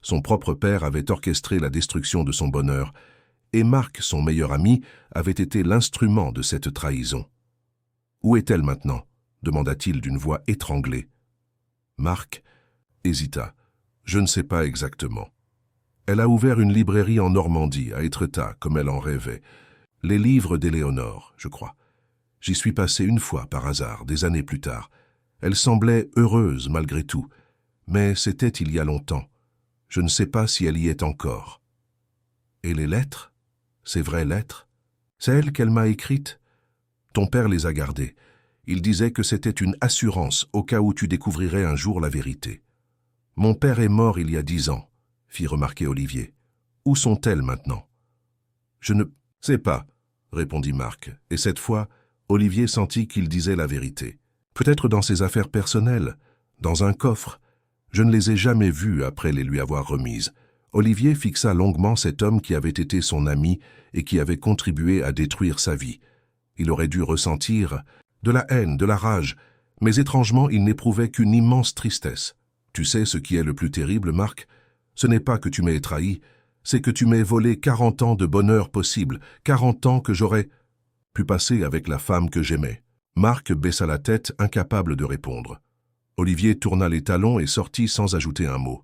Son propre père avait orchestré la destruction de son bonheur, et Marc, son meilleur ami, avait été l'instrument de cette trahison. « Où est-elle maintenant ?» demanda-t-il d'une voix étranglée. Marc hésita. « Je ne sais pas exactement. Elle a ouvert une librairie en Normandie, à Étretat, comme elle en rêvait. Les livres d'Éléonore, je crois. J'y suis passé une fois, par hasard, des années plus tard. Elle semblait heureuse, malgré tout. Mais c'était il y a longtemps. Je ne sais pas si elle y est encore. » « Et les lettres? Ces vraies lettres? Celles qu'elle m'a écrites? Ton père les a gardées. Il disait que c'était une assurance au cas où tu découvrirais un jour la vérité. »« Mon père est mort il y a 10 ans, » fit remarquer Olivier. « Où sont-elles maintenant ?»« Je ne sais pas, » répondit Marc, et cette fois, Olivier sentit qu'il disait la vérité. « Peut-être dans ses affaires personnelles, dans un coffre. Je ne les ai jamais vues après les lui avoir remises. » Olivier fixa longuement cet homme qui avait été son ami et qui avait contribué à détruire sa vie. Il aurait dû ressentir de la haine, de la rage, mais étrangement il n'éprouvait qu'une immense tristesse. « Tu sais ce qui est le plus terrible, Marc? Ce n'est pas que tu m'aies trahi, c'est que tu m'aies volé 40 ans de bonheur possible, 40 ans que j'aurais pu passer avec la femme que j'aimais. » Marc baissa la tête, incapable de répondre. Olivier tourna les talons et sortit sans ajouter un mot.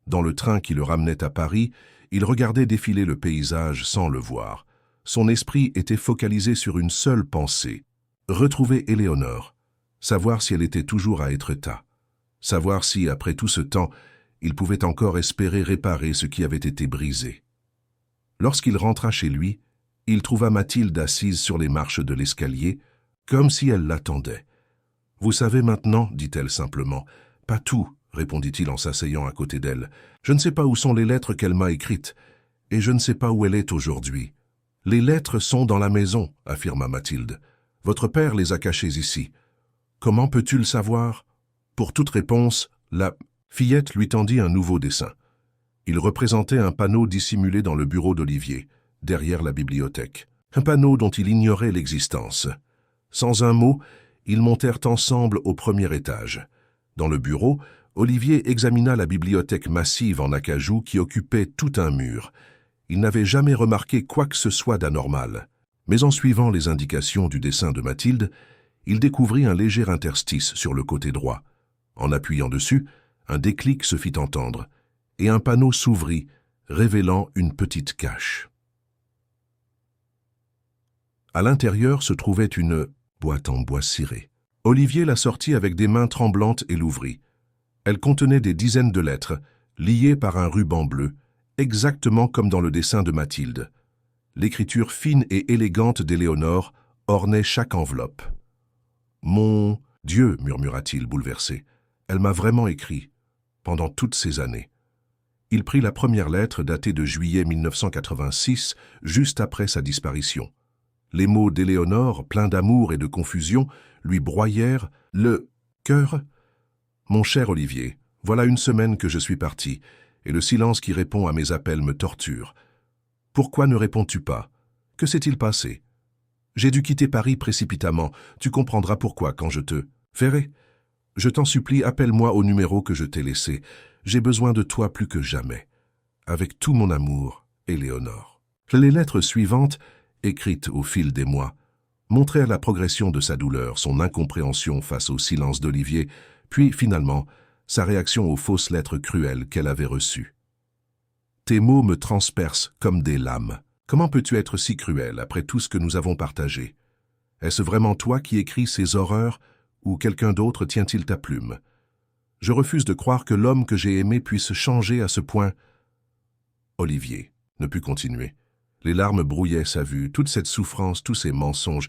Dans le train qui le ramenait à Paris, il regardait défiler le paysage sans le voir. Son esprit était focalisé sur une seule pensée. Retrouver Éléonore, savoir si elle était toujours à Étretat, savoir si, après tout ce temps, il pouvait encore espérer réparer ce qui avait été brisé. Lorsqu'il rentra chez lui, il trouva Mathilde assise sur les marches de l'escalier, comme si elle l'attendait. « Vous savez maintenant, dit-elle simplement. « Pas tout, répondit-il en s'asseyant à côté d'elle. « Je ne sais pas où sont les lettres qu'elle m'a écrites, et je ne sais pas où elle est aujourd'hui. »« Les lettres sont dans la maison, affirma Mathilde. Votre père les a cachées ici. Comment peux-tu le savoir ?» Pour toute réponse, la fillette lui tendit un nouveau dessin. Il représentait un panneau dissimulé dans le bureau d'Olivier, derrière la bibliothèque. Un panneau dont il ignorait l'existence. Sans un mot, ils montèrent ensemble au premier étage. Dans le bureau, Olivier examina la bibliothèque massive en acajou qui occupait tout un mur. Il n'avait jamais remarqué quoi que ce soit d'anormal. Mais en suivant les indications du dessin de Mathilde, il découvrit un léger interstice sur le côté droit. En appuyant dessus, un déclic se fit entendre, et un panneau s'ouvrit, révélant une petite cache. À l'intérieur se trouvait une boîte en bois ciré. Olivier la sortit avec des mains tremblantes et l'ouvrit. Elle contenait des dizaines de lettres, liées par un ruban bleu, exactement comme dans le dessin de Mathilde. L'écriture fine et élégante d'Éléonore ornait chaque enveloppe. « Mon Dieu !» murmura-t-il bouleversé. « Elle m'a vraiment écrit, pendant toutes ces années. » Il prit la première lettre datée de juillet 1986, juste après sa disparition. Les mots d'Éléonore, pleins d'amour et de confusion, lui broyèrent le cœur. « Mon cher Olivier, voilà une semaine que je suis parti, et le silence qui répond à mes appels me torture. Pourquoi ne réponds-tu pas? Que s'est-il passé? J'ai dû quitter Paris précipitamment, tu comprendras pourquoi quand je te verrai. Je t'en supplie, appelle-moi au numéro que je t'ai laissé. J'ai besoin de toi plus que jamais. Avec tout mon amour, Éléonore. » Les lettres suivantes, écrites au fil des mois, montrèrent la progression de sa douleur, son incompréhension face au silence d'Olivier, puis finalement, sa réaction aux fausses lettres cruelles qu'elle avait reçues. « Tes mots me transpercent comme des lames. Comment peux-tu être si cruel après tout ce que nous avons partagé? Est-ce vraiment toi qui écris ces horreurs ou quelqu'un d'autre tient-il ta plume? Je refuse de croire que l'homme que j'ai aimé puisse changer à ce point. » Olivier ne put continuer. Les larmes brouillaient sa vue, toute cette souffrance, tous ces mensonges.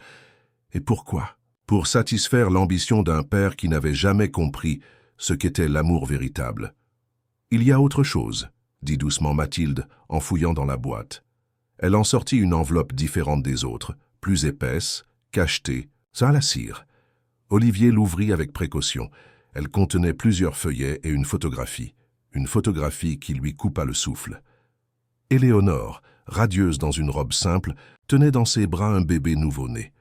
Et pourquoi? Pour satisfaire l'ambition d'un père qui n'avait jamais compris ce qu'était l'amour véritable. « Il y a autre chose, » dit doucement Mathilde en fouillant dans la boîte. Elle en sortit une enveloppe différente des autres, plus épaisse, cachetée, ça la cire. Olivier l'ouvrit avec précaution. Elle contenait plusieurs feuillets et une photographie qui lui coupa le souffle. Éléonore, radieuse dans une robe simple, tenait dans ses bras un bébé nouveau-né.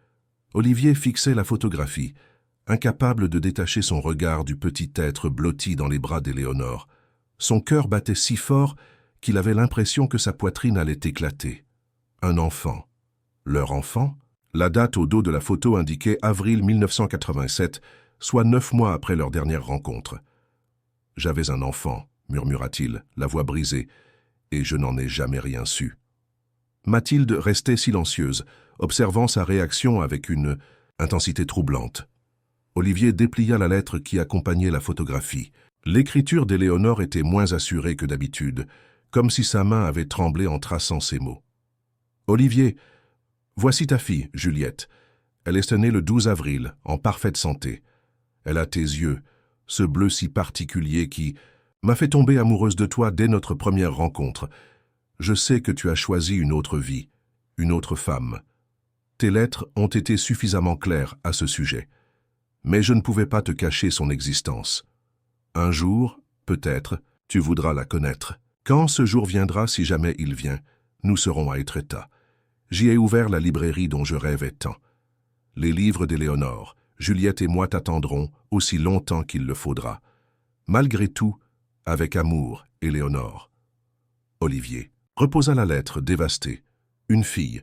Olivier fixait la photographie, incapable de détacher son regard du petit être blotti dans les bras d'Éléonore. Son cœur battait si fort qu'il avait l'impression que sa poitrine allait éclater. Un enfant. Leur enfant? La date au dos de la photo indiquait avril 1987, soit 9 mois après leur dernière rencontre. « J'avais un enfant, » murmura-t-il, la voix brisée, « et je n'en ai jamais rien su. » Mathilde restait silencieuse, observant sa réaction avec une intensité troublante. Olivier déplia la lettre qui accompagnait la photographie. L'écriture d'Éléonore était moins assurée que d'habitude, comme si sa main avait tremblé en traçant ces mots. « Olivier, voici ta fille, Juliette. Elle est née le 12 avril, en parfaite santé. Elle a tes yeux, ce bleu si particulier qui m'a fait tomber amoureuse de toi dès notre première rencontre. Je sais que tu as choisi une autre vie, une autre femme. Tes lettres ont été suffisamment claires à ce sujet. Mais je ne pouvais pas te cacher son existence. Un jour, peut-être, tu voudras la connaître. Quand ce jour viendra, si jamais il vient, nous serons à Étretat. J'y ai ouvert la librairie dont je rêvais tant. Les livres d'Éléonore, Juliette et moi t'attendrons aussi longtemps qu'il le faudra. Malgré tout, avec amour, Éléonore. » Olivier reposa la lettre, dévasté. Une fille.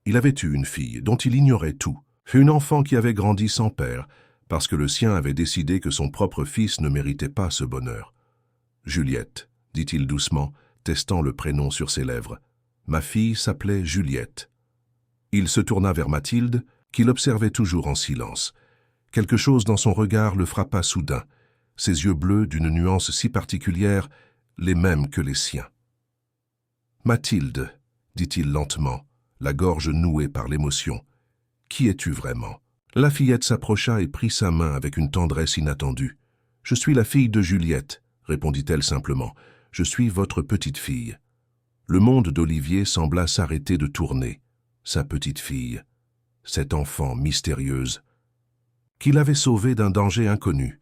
Il avait eu une fille, dont il ignorait tout. Une enfant qui avait grandi sans père, parce que le sien avait décidé que son propre fils ne méritait pas ce bonheur. « Juliette, » dit-il doucement, testant le prénom sur ses lèvres. « Ma fille s'appelait Juliette. » Il se tourna vers Mathilde, qui l'observait toujours en silence. Quelque chose dans son regard le frappa soudain, ses yeux bleus d'une nuance si particulière, les mêmes que les siens. « Mathilde, » dit-il lentement, la gorge nouée par l'émotion, « qui es-tu vraiment ?» La fillette s'approcha et prit sa main avec une tendresse inattendue. « Je suis la fille de Juliette, » répondit-elle simplement. « Je suis votre petite fille. » Le monde d'Olivier sembla s'arrêter de tourner. Sa petite fille, cette enfant mystérieuse, qui l'avait sauvée d'un danger inconnu,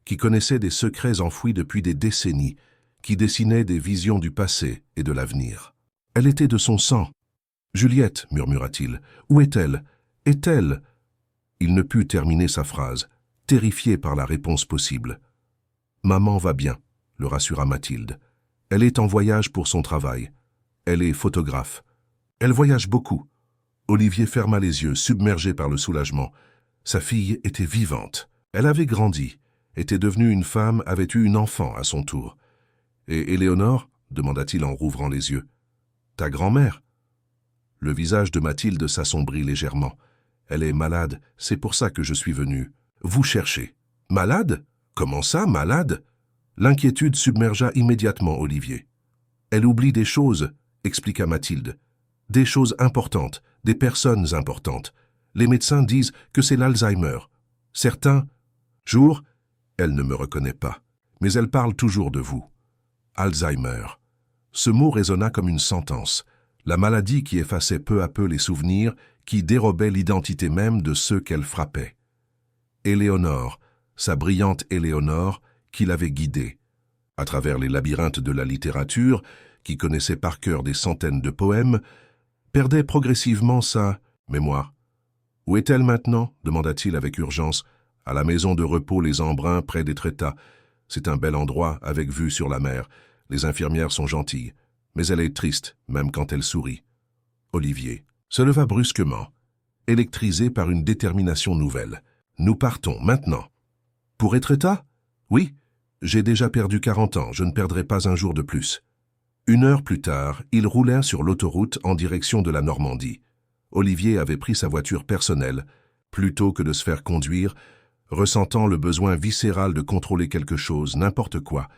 qui connaissait des secrets enfouis depuis des décennies, qui dessinait des visions du passé et de l'avenir. Elle était de son sang. « Juliette, » murmura-t-il, « où est-elle? Est-elle » Il ne put terminer sa phrase, terrifié par la réponse possible. « Maman va bien, » le rassura Mathilde. « Elle est en voyage pour son travail. Elle est photographe. Elle voyage beaucoup. » Olivier ferma les yeux, submergé par le soulagement. Sa fille était vivante. Elle avait grandi, était devenue une femme, avait eu une enfant à son tour. « Et Éléonore » demanda-t-il en rouvrant les yeux. « Ta grand-mère » Le visage de Mathilde s'assombrit légèrement. Elle est malade, c'est pour ça que je suis venu. Vous cherchez. Malade? Comment ça, malade? L'inquiétude submergea immédiatement Olivier. Elle oublie des choses, expliqua Mathilde. Des choses importantes, des personnes importantes. Les médecins disent que c'est l'Alzheimer. Certains jours, elle ne me reconnaît pas, mais elle parle toujours de vous. Alzheimer. Ce mot résonna comme une sentence. La maladie qui effaçait peu à peu les souvenirs, qui dérobait l'identité même de ceux qu'elle frappait. Éléonore, sa brillante Éléonore, qui l'avait guidée. À travers les labyrinthes de la littérature, qui connaissait par cœur des centaines de poèmes, perdait progressivement sa mémoire. « Où est-elle maintenant » demanda-t-il avec urgence. « À la maison de repos Les Embruns, près d'Étretat. C'est un bel endroit, avec vue sur la mer. Les infirmières sont gentilles, mais elle est triste, même quand elle sourit. » Olivier se leva brusquement, électrisé par une détermination nouvelle. « Nous partons, maintenant. »« Pour Étretat ? Oui. J'ai déjà perdu 40 ans, je ne perdrai pas un jour de plus. » 1 heure plus tard, ils roulèrent sur l'autoroute en direction de la Normandie. Olivier avait pris sa voiture personnelle, plutôt que de se faire conduire, ressentant le besoin viscéral de contrôler quelque chose, n'importe quoi,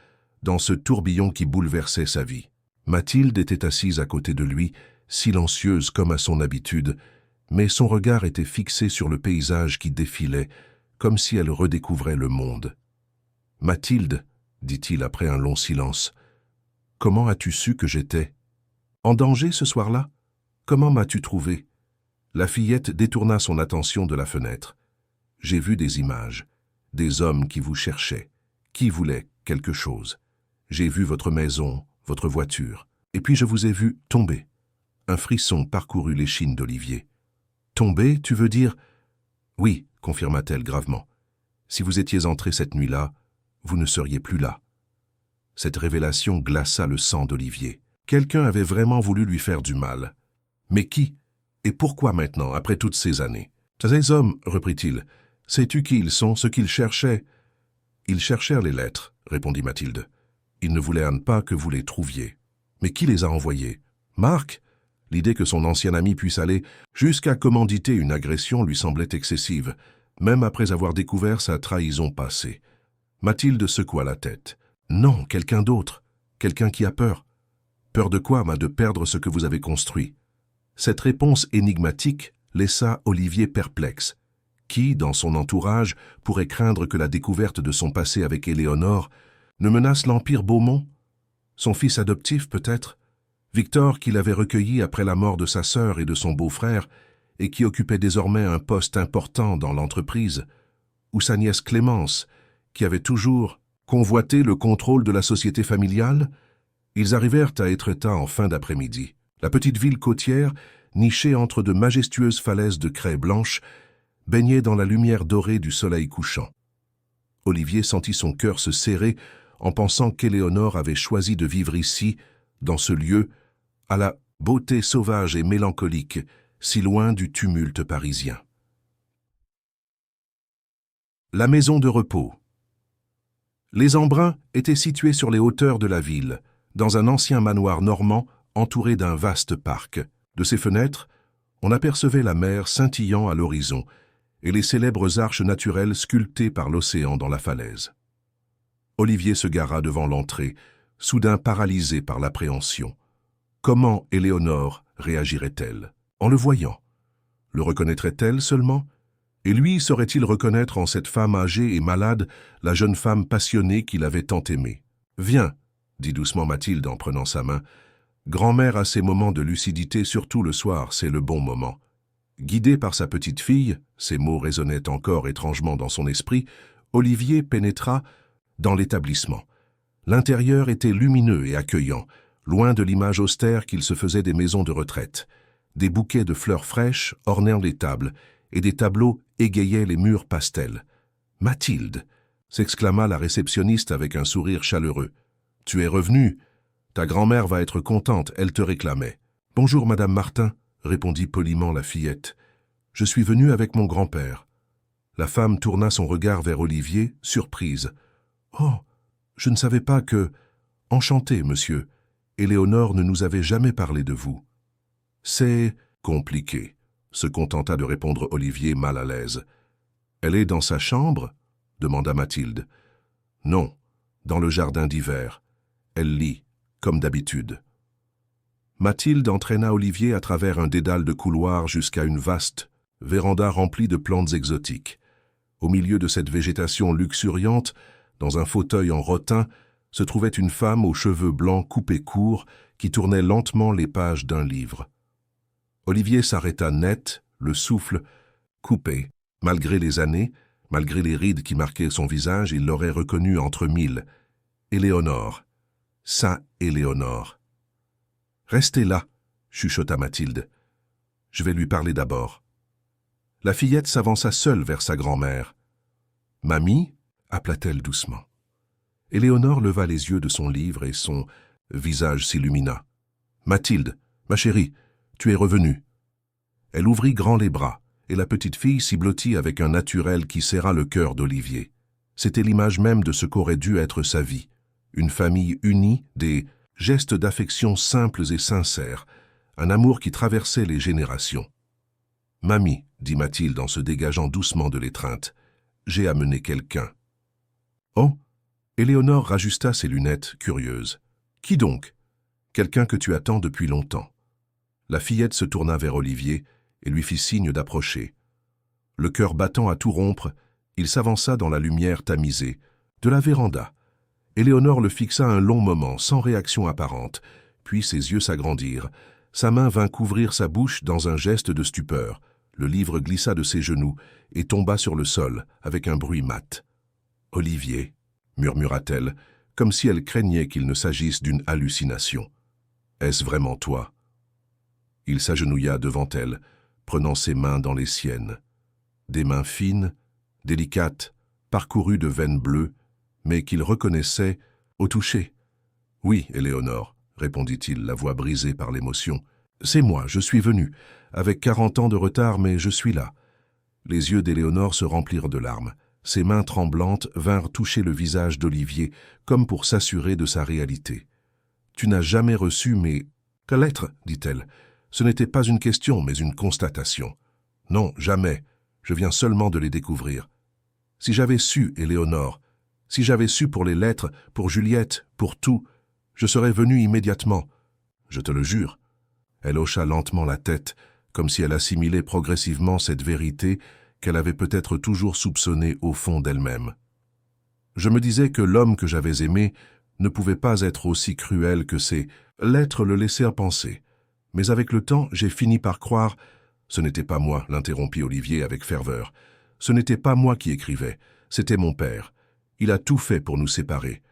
dans ce tourbillon qui bouleversait sa vie. Mathilde était assise à côté de lui, silencieuse comme à son habitude, mais son regard était fixé sur le paysage qui défilait, comme si elle redécouvrait le monde. « Mathilde, » dit-il après un long silence, « comment as-tu su que j'étais en danger ce soir-là? Comment m'as-tu trouvé ?» La fillette détourna son attention de la fenêtre. « J'ai vu des images, des hommes qui vous cherchaient, qui voulaient quelque chose. J'ai vu votre maison, votre voiture, et puis je vous ai vu tomber. » Un frisson parcourut l'échine d'Olivier. « Tomber, tu veux dire ?»« Oui, » confirma-t-elle gravement. « Si vous étiez entré cette nuit-là, vous ne seriez plus là. » Cette révélation glaça le sang d'Olivier. Quelqu'un avait vraiment voulu lui faire du mal. Mais qui? Et pourquoi maintenant, après toutes ces années? « Ces hommes, reprit-il, sais-tu qui ils sont, ce qu'ils cherchaient ?»« Ils cherchèrent les lettres, répondit Mathilde. Ils ne voulaient pas que vous les trouviez. Mais qui les a envoyés? Marc? L'idée que son ancien ami puisse aller jusqu'à commanditer une agression lui semblait excessive, même après avoir découvert sa trahison passée. Mathilde secoua la tête. Non, quelqu'un d'autre, quelqu'un qui a peur. Peur de quoi, de perdre ce que vous avez construit? Cette réponse énigmatique laissa Olivier perplexe. Qui, dans son entourage, pourrait craindre que la découverte de son passé avec Éléonore ne menace l'Empire Beaumont? Son fils adoptif, peut-être? Victor, qui l'avait recueilli après la mort de sa sœur et de son beau-frère, et qui occupait désormais un poste important dans l'entreprise? Ou sa nièce Clémence, qui avait toujours convoité le contrôle de la société familiale? Ils arrivèrent à Étretat en fin d'après-midi. La petite ville côtière, nichée entre de majestueuses falaises de craie blanche, baignait dans la lumière dorée du soleil couchant. Olivier sentit son cœur se serrer en pensant qu'Éléonore avait choisi de vivre ici, dans ce lieu, à la beauté sauvage et mélancolique, si loin du tumulte parisien. La maison de repos. Les Embruns étaient situés sur les hauteurs de la ville, dans un ancien manoir normand entouré d'un vaste parc. De ses fenêtres, on apercevait la mer scintillant à l'horizon et les célèbres arches naturelles sculptées par l'océan dans la falaise. Olivier se gara devant l'entrée, soudain paralysé par l'appréhension. Comment Éléonore réagirait-elle en le voyant? Le reconnaîtrait-elle seulement? Et lui saurait-il reconnaître en cette femme âgée et malade la jeune femme passionnée qu'il avait tant aimée? « Viens », dit doucement Mathilde en prenant sa main. « Grand-mère a ses moments de lucidité, surtout le soir, c'est le bon moment. » Guidé par sa petite fille, ces mots résonnaient encore étrangement dans son esprit, Olivier pénétra dans l'établissement. L'intérieur était lumineux et accueillant, loin de l'image austère qu'il se faisait des maisons de retraite. Des bouquets de fleurs fraîches ornaient les tables, et des tableaux égayaient les murs pastels. « Mathilde !» s'exclama la réceptionniste avec un sourire chaleureux. « Tu es revenue. Ta grand-mère va être contente, elle te réclamait. »« Bonjour, Madame Martin », répondit poliment la fillette. « Je suis venue avec mon grand-père. » La femme tourna son regard vers Olivier, surprise. « Oh, je ne savais pas que... »« Enchanté, monsieur. Éléonore ne nous avait jamais parlé de vous. »« C'est compliqué. se contenta de répondre Olivier mal à l'aise. Elle est dans sa chambre? Demanda Mathilde. Non, dans le jardin d'hiver. Elle lit, comme d'habitude. Mathilde entraîna Olivier à travers un dédale de couloirs jusqu'à une vaste véranda remplie de plantes exotiques. Au milieu de cette végétation luxuriante, dans un fauteuil en rotin, se trouvait une femme aux cheveux blancs coupés courts qui tournait lentement les pages d'un livre. Olivier s'arrêta net, le souffle coupé. Malgré les années, malgré les rides qui marquaient son visage, il l'aurait reconnue entre mille. Éléonore. Sa Éléonore. « Restez là, chuchota Mathilde. Je vais lui parler d'abord. » La fillette s'avança seule vers sa grand-mère. « Mamie » appela-t-elle doucement. Éléonore leva les yeux de son livre et son visage s'illumina. « Mathilde, ma chérie, tu es revenue. » Elle ouvrit grand les bras, et la petite fille s'y blottit avec un naturel qui serra le cœur d'Olivier. C'était l'image même de ce qu'aurait dû être sa vie. Une famille unie, des gestes d'affection simples et sincères, un amour qui traversait les générations. « Mamie, dit Mathilde en se dégageant doucement de l'étreinte, j'ai amené quelqu'un. » Oh, Éléonore rajusta ses lunettes, curieuse. « Qui donc? Quelqu'un que tu attends depuis longtemps. » La fillette se tourna vers Olivier et lui fit signe d'approcher. Le cœur battant à tout rompre, il s'avança dans la lumière tamisée, de la véranda. Éléonore le fixa un long moment, sans réaction apparente, puis ses yeux s'agrandirent. Sa main vint couvrir sa bouche dans un geste de stupeur. Le livre glissa de ses genoux et tomba sur le sol, avec un bruit mat. « Olivier » murmura-t-elle, comme si elle craignait qu'il ne s'agisse d'une hallucination. « Est-ce vraiment toi ?» Il s'agenouilla devant elle, prenant ses mains dans les siennes. Des mains fines, délicates, parcourues de veines bleues, mais qu'il reconnaissait au toucher. « Oui, Éléonore, » répondit-il, la voix brisée par l'émotion. « C'est moi, je suis venu, avec 40 ans de retard, mais je suis là. » Les yeux d'Éléonore se remplirent de larmes. Ses mains tremblantes vinrent toucher le visage d'Olivier, comme pour s'assurer de sa réalité. « Tu n'as jamais reçu mes... »« Ta lettre, dit-elle. Ce n'était pas une question, mais une constatation. »« Non, jamais. Je viens seulement de les découvrir. Si j'avais su, Éléonore, si j'avais su pour les lettres, pour Juliette, pour tout, je serais venu immédiatement. Je te le jure. » Elle hocha lentement la tête, comme si elle assimilait progressivement cette vérité qu'elle avait peut-être toujours soupçonnée au fond d'elle-même. Je me disais que l'homme que j'avais aimé ne pouvait pas être aussi cruel que ces lettres le laissèrent penser. Mais avec le temps, j'ai fini par croire... Ce n'était pas moi, l'interrompit Olivier avec ferveur. Ce n'était pas moi qui écrivais, c'était mon père. Il a tout fait pour nous séparer.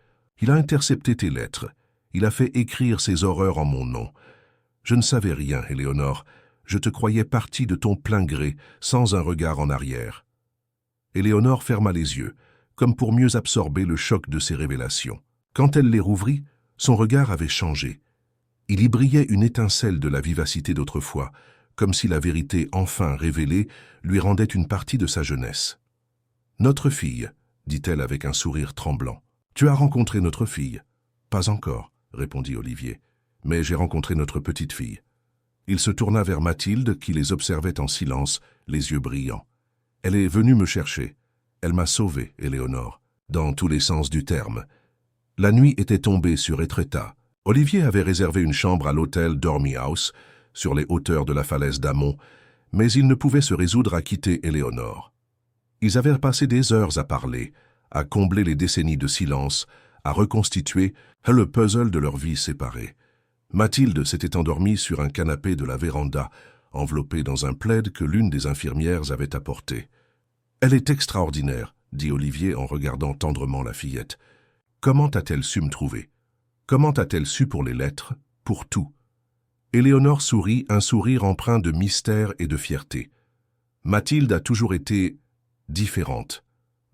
Il a intercepté tes lettres. Il a fait écrire ces horreurs en mon nom. Je ne savais rien, Éléonore. Je te croyais partie de ton plein gré, sans un regard en arrière. Éléonore ferma les yeux, comme pour mieux absorber le choc de ces révélations. Quand elle les rouvrit, son regard avait changé. Il y brillait une étincelle de la vivacité d'autrefois, comme si la vérité enfin révélée lui rendait une partie de sa jeunesse. « Notre fille, » dit-elle avec un sourire tremblant. « Tu as rencontré notre fille ?»« Pas encore, » répondit Olivier. « Mais j'ai rencontré notre petite fille. » Il se tourna vers Mathilde, qui les observait en silence, les yeux brillants. « Elle est venue me chercher. Elle m'a sauvé, Éléonore, dans tous les sens du terme. » La nuit était tombée sur Etretat. Olivier avait réservé une chambre à l'hôtel Dormy House, sur les hauteurs de la falaise d'Amont, mais il ne pouvait se résoudre à quitter Éléonore. Ils avaient passé des heures à parler, à combler les décennies de silence, à reconstituer le puzzle de leur vie séparée. Mathilde s'était endormie sur un canapé de la véranda, enveloppée dans un plaid que l'une des infirmières avait apporté. « Elle est extraordinaire, » dit Olivier en regardant tendrement la fillette. « Comment a-t-elle su me trouver? Comment a-t-elle su pour les lettres, pour tout ?» Éléonore sourit, un sourire empreint de mystère et de fierté. Mathilde a toujours été différente.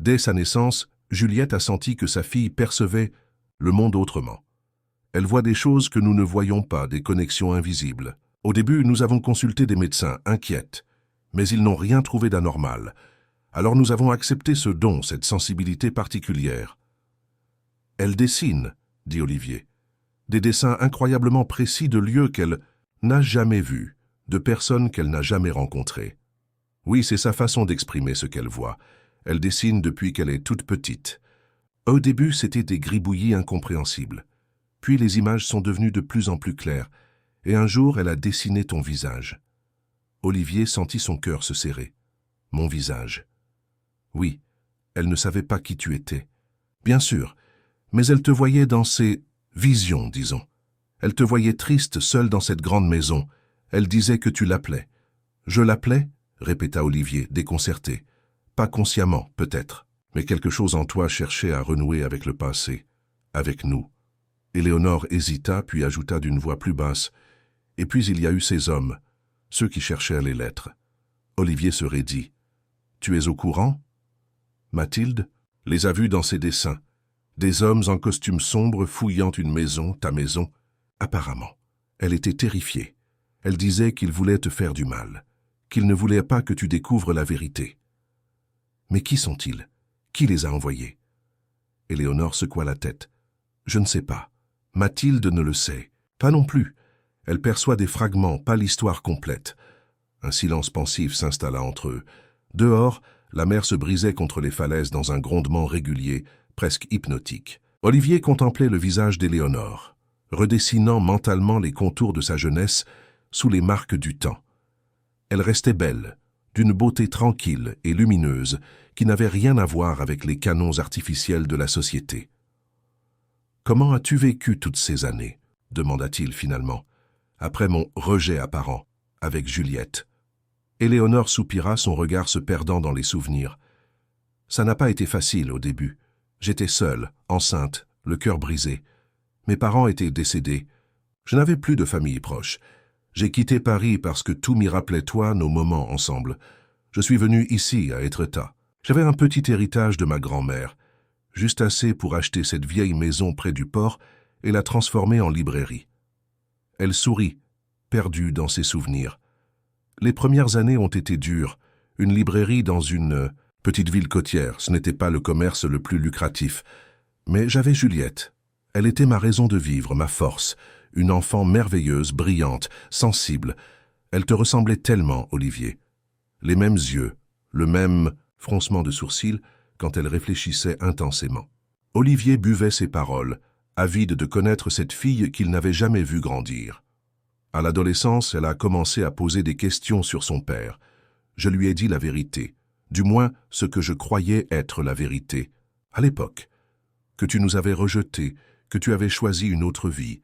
Dès sa naissance, Juliette a senti que sa fille percevait le monde autrement. Elle voit des choses que nous ne voyons pas, des connexions invisibles. Au début, nous avons consulté des médecins, inquiètes, mais ils n'ont rien trouvé d'anormal. Alors nous avons accepté ce don, cette sensibilité particulière. « Elle dessine, » dit Olivier. « Des dessins incroyablement précis de lieux qu'elle n'a jamais vus, de personnes qu'elle n'a jamais rencontrées. Oui, c'est sa façon d'exprimer ce qu'elle voit. Elle dessine depuis qu'elle est toute petite. Au début, c'était des gribouillis incompréhensibles. Puis les images sont devenues de plus en plus claires, et un jour, elle a dessiné ton visage. Olivier sentit son cœur se serrer. Mon visage. Oui, elle ne savait pas qui tu étais. Bien sûr, mais elle te voyait dans ses visions, disons. Elle te voyait triste, seule dans cette grande maison. Elle disait que tu l'appelais. Je l'appelais, répéta Olivier, déconcerté. Pas consciemment, peut-être, mais quelque chose en toi cherchait à renouer avec le passé, avec nous. Éléonore hésita, puis ajouta d'une voix plus basse. Et puis il y a eu ces hommes, ceux qui cherchaient les lettres. Olivier se raidit. Tu es au courant? Mathilde les a vus dans ses dessins. Des hommes en costume sombre fouillant une maison, ta maison. Apparemment, elle était terrifiée. Elle disait qu'ils voulaient te faire du mal, qu'ils ne voulaient pas que tu découvres la vérité. Mais qui sont-ils? Qui les a envoyés? Éléonore secoua la tête. Je ne sais pas. Mathilde ne le sait. Pas non plus. Elle perçoit des fragments, pas l'histoire complète. Un silence pensif s'installa entre eux. Dehors, la mer se brisait contre les falaises dans un grondement régulier, presque hypnotique. Olivier contemplait le visage d'Éléonore, redessinant mentalement les contours de sa jeunesse sous les marques du temps. Elle restait belle, d'une beauté tranquille et lumineuse qui n'avait rien à voir avec les canons artificiels de la société. « Comment as-tu vécu toutes ces années ?» demanda-t-il finalement, après mon rejet apparent, avec Juliette. Éléonore soupira, son regard se perdant dans les souvenirs. « Ça n'a pas été facile au début. J'étais seule, enceinte, le cœur brisé. Mes parents étaient décédés. Je n'avais plus de famille proche. J'ai quitté Paris parce que tout m'y rappelait toi, nos moments ensemble. Je suis venu ici, à Étretat. J'avais un petit héritage de ma grand-mère, juste assez pour acheter cette vieille maison près du port et la transformer en librairie. » Elle sourit, perdue dans ses souvenirs. Les premières années ont été dures. Une librairie dans une petite ville côtière, ce n'était pas le commerce le plus lucratif. Mais j'avais Juliette. Elle était ma raison de vivre, ma force. Une enfant merveilleuse, brillante, sensible. Elle te ressemblait tellement, Olivier. Les mêmes yeux, le même froncement de sourcils quand elle réfléchissait intensément. Olivier buvait ses paroles, avide de connaître cette fille qu'il n'avait jamais vue grandir. À l'adolescence, elle a commencé à poser des questions sur son père. Je lui ai dit la vérité, du moins ce que je croyais être la vérité, à l'époque. Que tu nous avais rejetés, que tu avais choisi une autre vie.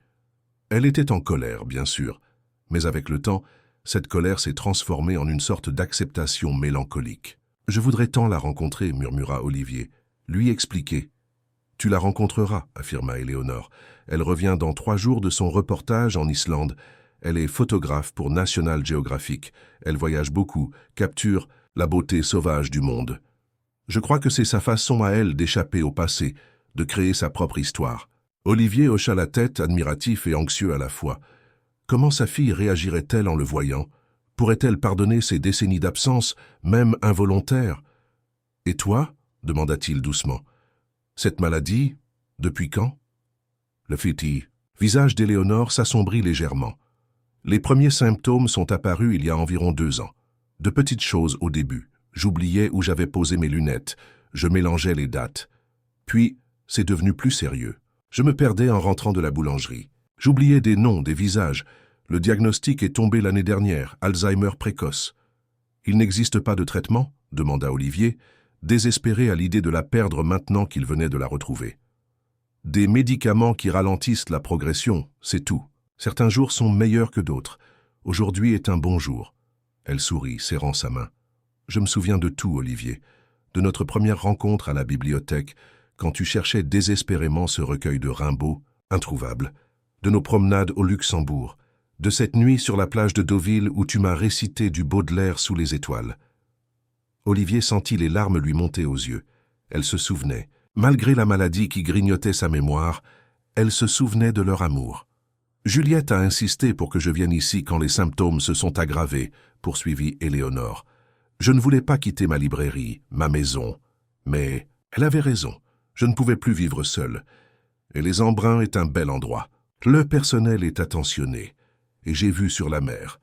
Elle était en colère, bien sûr, mais avec le temps, cette colère s'est transformée en une sorte d'acceptation mélancolique. « Je voudrais tant la rencontrer, » murmura Olivier. « Lui expliquer. »« Tu la rencontreras, » affirma Éléonore. « Elle revient dans 3 jours de son reportage en Islande. Elle est photographe pour National Geographic. Elle voyage beaucoup, capture la beauté sauvage du monde. Je crois que c'est sa façon à elle d'échapper au passé, de créer sa propre histoire. » Olivier hocha la tête, admiratif et anxieux à la fois. Comment sa fille réagirait-elle en le voyant? Pourrait-elle pardonner ces décennies d'absence, même involontaires? « Et toi ?» demanda-t-il doucement. « Cette maladie, depuis quand ?» Le petit visage d'Éléonore s'assombrit légèrement. Les premiers symptômes sont apparus il y a environ 2 ans. De petites choses au début. J'oubliais où j'avais posé mes lunettes. Je mélangeais les dates. Puis, c'est devenu plus sérieux. Je me perdais en rentrant de la boulangerie. J'oubliais des noms, des visages. Le diagnostic est tombé l'année dernière, Alzheimer précoce. « Il n'existe pas de traitement ?» demanda Olivier, désespéré à l'idée de la perdre maintenant qu'il venait de la retrouver. « Des médicaments qui ralentissent la progression, c'est tout. Certains jours sont meilleurs que d'autres. Aujourd'hui est un bon jour. » Elle sourit, serrant sa main. « Je me souviens de tout, Olivier. De notre première rencontre à la bibliothèque, quand tu cherchais désespérément ce recueil de Rimbaud, introuvable, de nos promenades au Luxembourg, de cette nuit sur la plage de Deauville où tu m'as récité du Baudelaire sous les étoiles. » Olivier sentit les larmes lui monter aux yeux. Elle se souvenait, malgré la maladie qui grignotait sa mémoire, elle se souvenait de leur amour. « Juliette a insisté pour que je vienne ici quand les symptômes se sont aggravés, » poursuivit Éléonore. « Je ne voulais pas quitter ma librairie, ma maison, mais elle avait raison. Je ne pouvais plus vivre seul. Et les Embruns est un bel endroit. Le personnel est attentionné. Et j'ai vu sur la mer.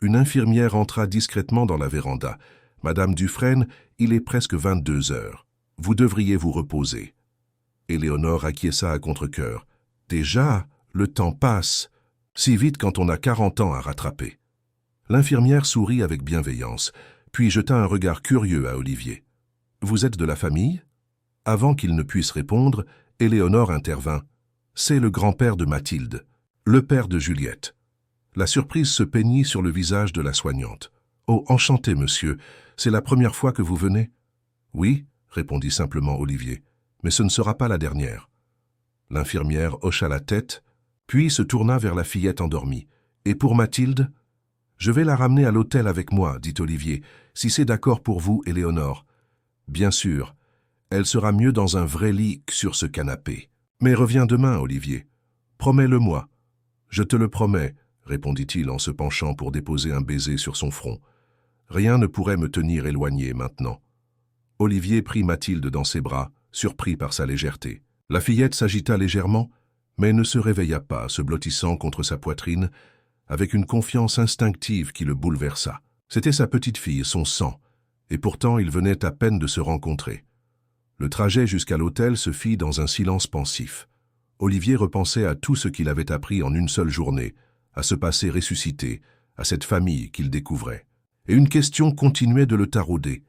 Une infirmière entra discrètement dans la véranda. « Madame Dufresne, il est presque 22 heures. Vous devriez vous reposer. » Éléonore acquiesça à contre-cœur. « Déjà, le temps passe. Si vite quand on a 40 ans à rattraper. » L'infirmière sourit avec bienveillance, puis jeta un regard curieux à Olivier. « Vous êtes de la famille ?» Avant qu'il ne puisse répondre, Éléonore intervint. « C'est le grand-père de Mathilde, le père de Juliette. » La surprise se peignit sur le visage de la soignante. « Oh, enchanté, monsieur. C'est la première fois que vous venez ?»« Oui, » répondit simplement Olivier, « mais ce ne sera pas la dernière. » L'infirmière hocha la tête, puis se tourna vers la fillette endormie. « Et pour Mathilde ?»« Je vais la ramener à l'hôtel avec moi, » dit Olivier, « si c'est d'accord pour vous, Éléonore. »« Bien sûr. Elle sera mieux dans un vrai lit que sur ce canapé. Mais reviens demain, Olivier. Promets-le-moi. »« Je te le promets, » répondit-il en se penchant pour déposer un baiser sur son front. « Rien ne pourrait me tenir éloigné maintenant. » Olivier prit Mathilde dans ses bras, surpris par sa légèreté. La fillette s'agita légèrement, mais ne se réveilla pas, se blottissant contre sa poitrine, avec une confiance instinctive qui le bouleversa. C'était sa petite fille, son sang, et pourtant ils venaient à peine de se rencontrer. Le trajet jusqu'à l'hôtel se fit dans un silence pensif. Olivier repensait à tout ce qu'il avait appris en une seule journée, à ce passé ressuscité, à cette famille qu'il découvrait. Et une question continuait de le tarauder.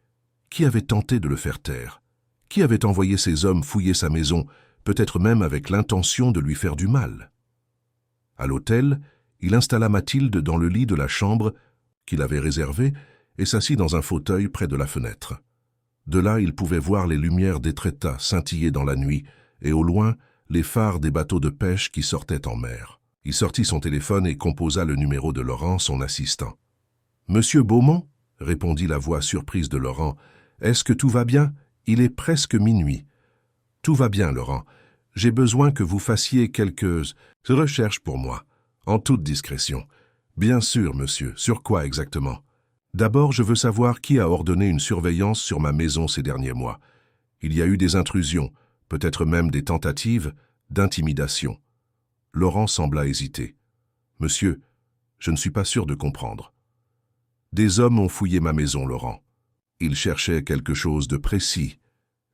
Qui avait tenté de le faire taire? Qui avait envoyé ces hommes fouiller sa maison, peut-être même avec l'intention de lui faire du mal? À l'hôtel, il installa Mathilde dans le lit de la chambre qu'il avait réservée et s'assit dans un fauteuil près de la fenêtre. De là, il pouvait voir les lumières d'Étretat scintiller dans la nuit et au loin, les phares des bateaux de pêche qui sortaient en mer. Il sortit son téléphone et composa le numéro de Laurent, son assistant. « Monsieur Beaumont ?» répondit la voix surprise de Laurent. « Est-ce que tout va bien? Il est presque minuit. »« Tout va bien, Laurent. J'ai besoin que vous fassiez quelques recherches pour moi, en toute discrétion. »« Bien sûr, monsieur. Sur quoi exactement? »« D'abord, je veux savoir qui a ordonné une surveillance sur ma maison ces derniers mois. Il y a eu des intrusions, peut-être même des tentatives d'intimidation. » Laurent sembla hésiter. « Monsieur, je ne suis pas sûr de comprendre. »« Des hommes ont fouillé ma maison, Laurent. Ils cherchaient quelque chose de précis.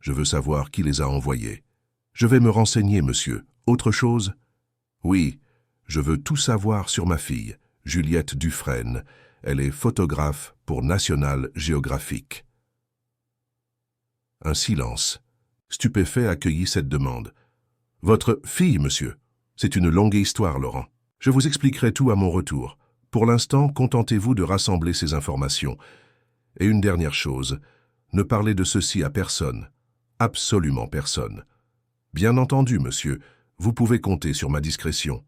Je veux savoir qui les a envoyés. »« Je vais me renseigner, monsieur. Autre chose ? » ?»« Oui, je veux tout savoir sur ma fille, Juliette Dufresne. Elle est photographe pour National Geographic. » Un silence, stupéfait, accueillit cette demande. « Votre fille, monsieur ? C'est une longue histoire, Laurent. Je vous expliquerai tout à mon retour. Pour l'instant, contentez-vous de rassembler ces informations. Et une dernière chose, ne parlez de ceci à personne. Absolument personne. Bien entendu, monsieur, vous pouvez compter sur ma discrétion. »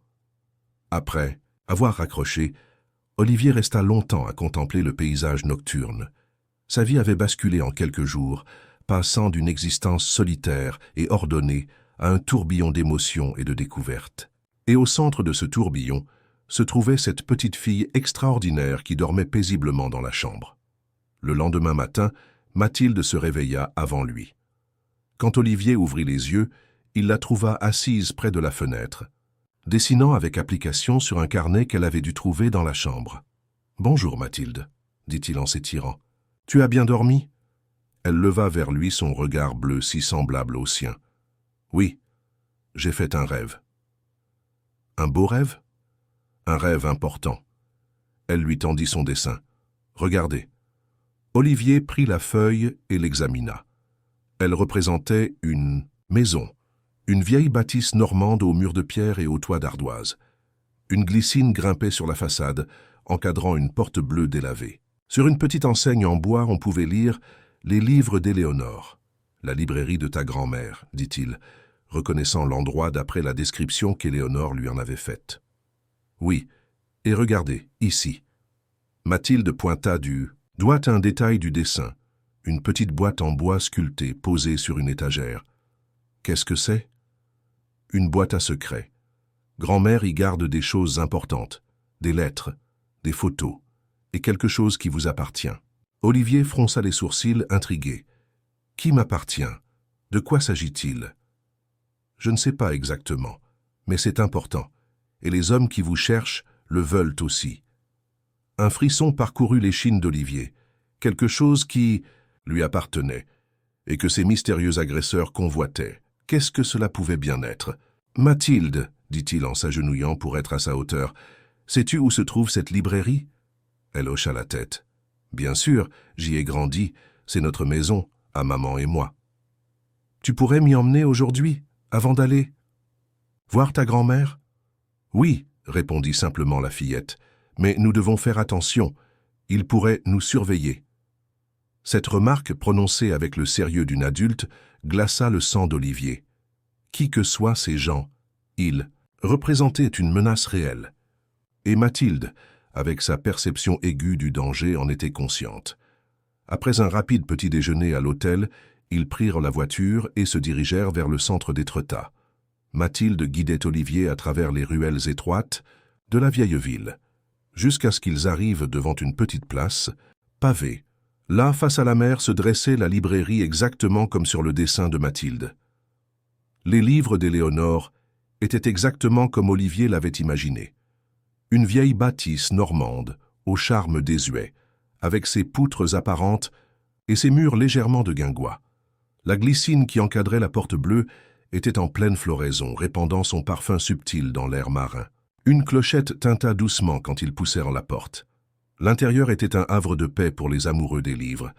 Après avoir raccroché, Olivier resta longtemps à contempler le paysage nocturne. Sa vie avait basculé en quelques jours, passant d'une existence solitaire et ordonnée à un tourbillon d'émotions et de découvertes. Et au centre de ce tourbillon se trouvait cette petite fille extraordinaire qui dormait paisiblement dans la chambre. Le lendemain matin, Mathilde se réveilla avant lui. Quand Olivier ouvrit les yeux, il la trouva assise près de la fenêtre, dessinant avec application sur un carnet qu'elle avait dû trouver dans la chambre. « Bonjour, Mathilde, » dit-il en s'étirant. « Tu as bien dormi ?» Elle leva vers lui son regard bleu si semblable au sien. « Oui, j'ai fait un rêve. »« Un beau rêve ?»« Un rêve important. » Elle lui tendit son dessin. « Regardez. » Olivier prit la feuille et l'examina. Elle représentait une maison, une vieille bâtisse normande aux murs de pierre et aux toits d'ardoise. Une glycine grimpait sur la façade, encadrant une porte bleue délavée. Sur une petite enseigne en bois, on pouvait lire « Les livres d'Éléonore ». « La librairie de ta grand-mère », dit-il, reconnaissant l'endroit d'après la description qu'Éléonore lui en avait faite. « Oui, et regardez, ici. » Mathilde pointa du doigt un détail du dessin, une petite boîte en bois sculptée posée sur une étagère. « Qu'est-ce que c'est ? » « Une boîte à secrets. Grand-mère y garde des choses importantes, des lettres, des photos, et quelque chose qui vous appartient. » Olivier fronça les sourcils, intrigué. « Qui m'appartient? De quoi s'agit-il? » »« Je ne sais pas exactement, mais c'est important, et les hommes qui vous cherchent le veulent aussi. » Un frisson parcourut l'échine d'Olivier, quelque chose qui lui appartenait, et que ces mystérieux agresseurs convoitaient. Qu'est-ce que cela pouvait bien être? « Mathilde, dit-il en s'agenouillant pour être à sa hauteur, sais-tu où se trouve cette librairie ?» Elle hocha la tête. « Bien sûr, j'y ai grandi, c'est notre maison, à maman et moi. »« Tu pourrais m'y emmener aujourd'hui, avant d'aller voir ta grand-mère ?»« Oui, » répondit simplement la fillette, « mais nous devons faire attention, il pourrait nous surveiller. » Cette remarque, prononcée avec le sérieux d'une adulte, glaça le sang d'Olivier. Qui que soient ces gens, ils représentaient une menace réelle. Et Mathilde, avec sa perception aiguë du danger, en était consciente. Après un rapide petit déjeuner à l'hôtel, ils prirent la voiture et se dirigèrent vers le centre d'Étretat. Mathilde guidait Olivier à travers les ruelles étroites de la vieille ville, jusqu'à ce qu'ils arrivent devant une petite place, pavée. Là, face à la mer, se dressait la librairie exactement comme sur le dessin de Mathilde. Les livres d'Éléonore étaient exactement comme Olivier l'avait imaginé. Une vieille bâtisse normande, au charme désuet, avec ses poutres apparentes et ses murs légèrement de guingois. La glycine qui encadrait la porte bleue était en pleine floraison, répandant son parfum subtil dans l'air marin. Une clochette tinta doucement quand ils poussèrent la porte. L'intérieur était un havre de paix pour les amoureux des livres.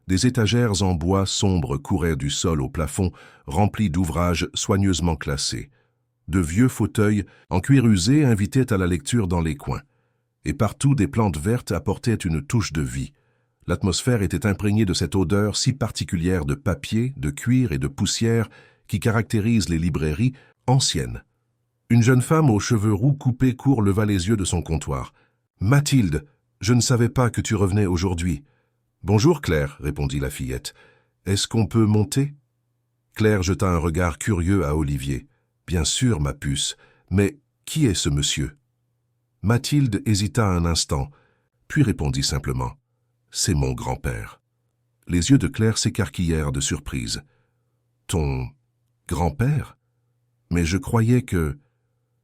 Des étagères en bois sombre couraient du sol au plafond, remplis d'ouvrages soigneusement classés. De vieux fauteuils en cuir usé invitaient à la lecture dans les coins. Et partout des plantes vertes apportaient une touche de vie. L'atmosphère était imprégnée de cette odeur si particulière de papier, de cuir et de poussière qui caractérise les librairies anciennes. Une jeune femme aux cheveux roux coupés court leva les yeux de son comptoir. « Mathilde, je ne savais pas que tu revenais aujourd'hui. »« Bonjour Claire, » répondit la fillette. « Est-ce qu'on peut monter ?» Claire jeta un regard curieux à Olivier. « Bien sûr, ma puce, mais qui est ce monsieur ?» Mathilde hésita un instant, puis répondit simplement. « C'est mon grand-père. » Les yeux de Claire s'écarquillèrent de surprise. « Ton grand-père ? Mais je croyais que... »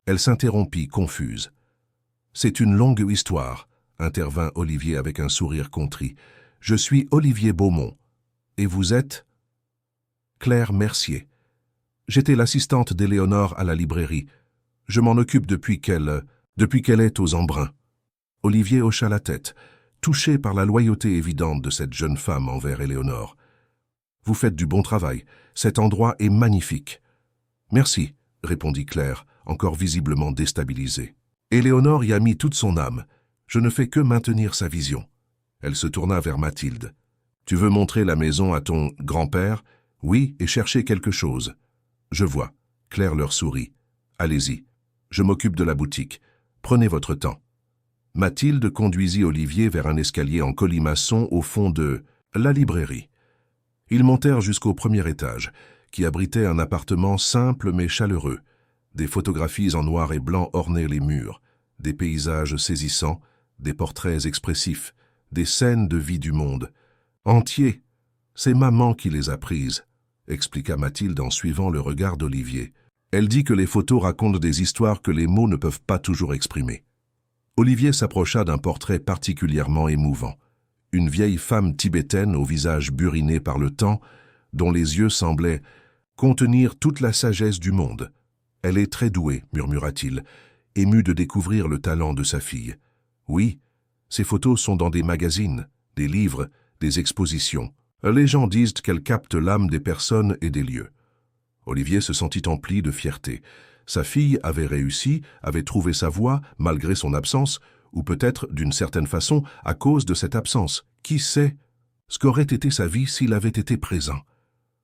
Elle s'interrompit, confuse. « C'est une longue histoire. » intervint Olivier avec un sourire contrit. « Je suis Olivier Beaumont. Et vous êtes ?» Claire Mercier. J'étais l'assistante d'Éléonore à la librairie. Je m'en occupe depuis qu'elle est aux embruns. Olivier hocha la tête, touché par la loyauté évidente de cette jeune femme envers Éléonore. « Vous faites du bon travail. Cet endroit est magnifique. »« Merci, » répondit Claire, encore visiblement déstabilisée. Éléonore y a mis toute son âme. Je ne fais que maintenir sa vision. Elle se tourna vers Mathilde. « Tu veux montrer la maison à ton grand-père ? Oui, et chercher quelque chose. »« Je vois. » Claire leur sourit. « Allez-y. Je m'occupe de la boutique. Prenez votre temps. » Mathilde conduisit Olivier vers un escalier en colimaçon au fond de la librairie. Ils montèrent jusqu'au premier étage, qui abritait un appartement simple mais chaleureux. Des photographies en noir et blanc ornaient les murs, des paysages saisissants, des portraits expressifs, des scènes de vie du monde. Entiers, c'est maman qui les a prises, expliqua Mathilde en suivant le regard d'Olivier. Elle dit que les photos racontent des histoires que les mots ne peuvent pas toujours exprimer. Olivier s'approcha d'un portrait particulièrement émouvant. Une vieille femme tibétaine au visage buriné par le temps, dont les yeux semblaient contenir toute la sagesse du monde. « Elle est très douée, » murmura-t-il, ému de découvrir le talent de sa fille. Oui, ces photos sont dans des magazines, des livres, des expositions. Les gens disent qu'elles captent l'âme des personnes et des lieux. Olivier se sentit empli de fierté. Sa fille avait réussi, avait trouvé sa voie, malgré son absence, ou peut-être, d'une certaine façon, à cause de cette absence. Qui sait ce qu'aurait été sa vie s'il avait été présent?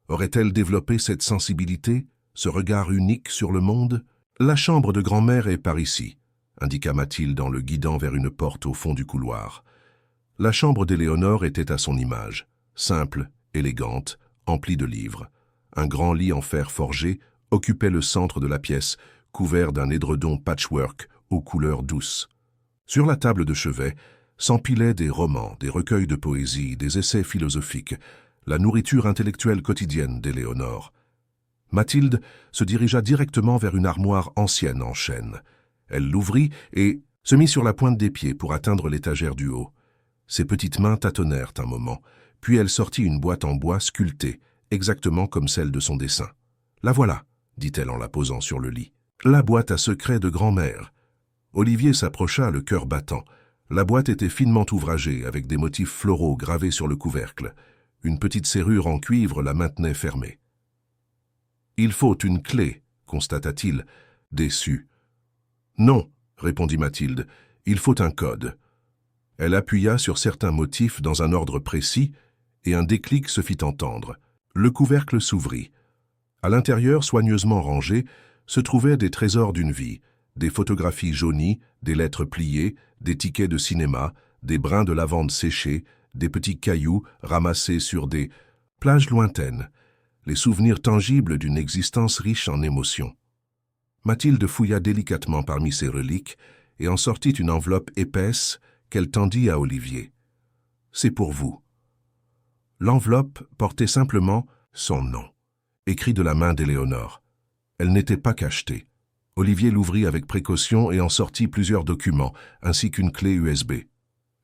Aurait-elle développé cette sensibilité, ce regard unique sur le monde? La chambre de grand-mère est par ici, indiqua Mathilde en le guidant vers une porte au fond du couloir. La chambre d'Éléonore était à son image, simple, élégante, emplie de livres. Un grand lit en fer forgé occupait le centre de la pièce, couvert d'un édredon patchwork aux couleurs douces. Sur la table de chevet s'empilaient des romans, des recueils de poésie, des essais philosophiques, la nourriture intellectuelle quotidienne d'Éléonore. Mathilde se dirigea directement vers une armoire ancienne en chêne. Elle l'ouvrit et, se mit sur la pointe des pieds pour atteindre l'étagère du haut. Ses petites mains tâtonnèrent un moment, puis elle sortit une boîte en bois sculptée, exactement comme celle de son dessin. « La voilà », dit-elle en la posant sur le lit. « La boîte à secret de grand-mère. » Olivier s'approcha, le cœur battant. La boîte était finement ouvragée, avec des motifs floraux gravés sur le couvercle. Une petite serrure en cuivre la maintenait fermée. « Il faut une clé », constata-t-il, déçu. « Non », répondit Mathilde, « il faut un code. » Elle appuya sur certains motifs dans un ordre précis, et un déclic se fit entendre. Le couvercle s'ouvrit. À l'intérieur, soigneusement rangés, se trouvaient des trésors d'une vie, des photographies jaunies, des lettres pliées, des tickets de cinéma, des brins de lavande séchés, des petits cailloux ramassés sur des plages lointaines, les souvenirs tangibles d'une existence riche en émotions. Mathilde fouilla délicatement parmi ces reliques et en sortit une enveloppe épaisse qu'elle tendit à Olivier. « C'est pour vous. » L'enveloppe portait simplement son nom, écrit de la main d'Éléonore. Elle n'était pas cachetée. Olivier l'ouvrit avec précaution et en sortit plusieurs documents, ainsi qu'une clé USB.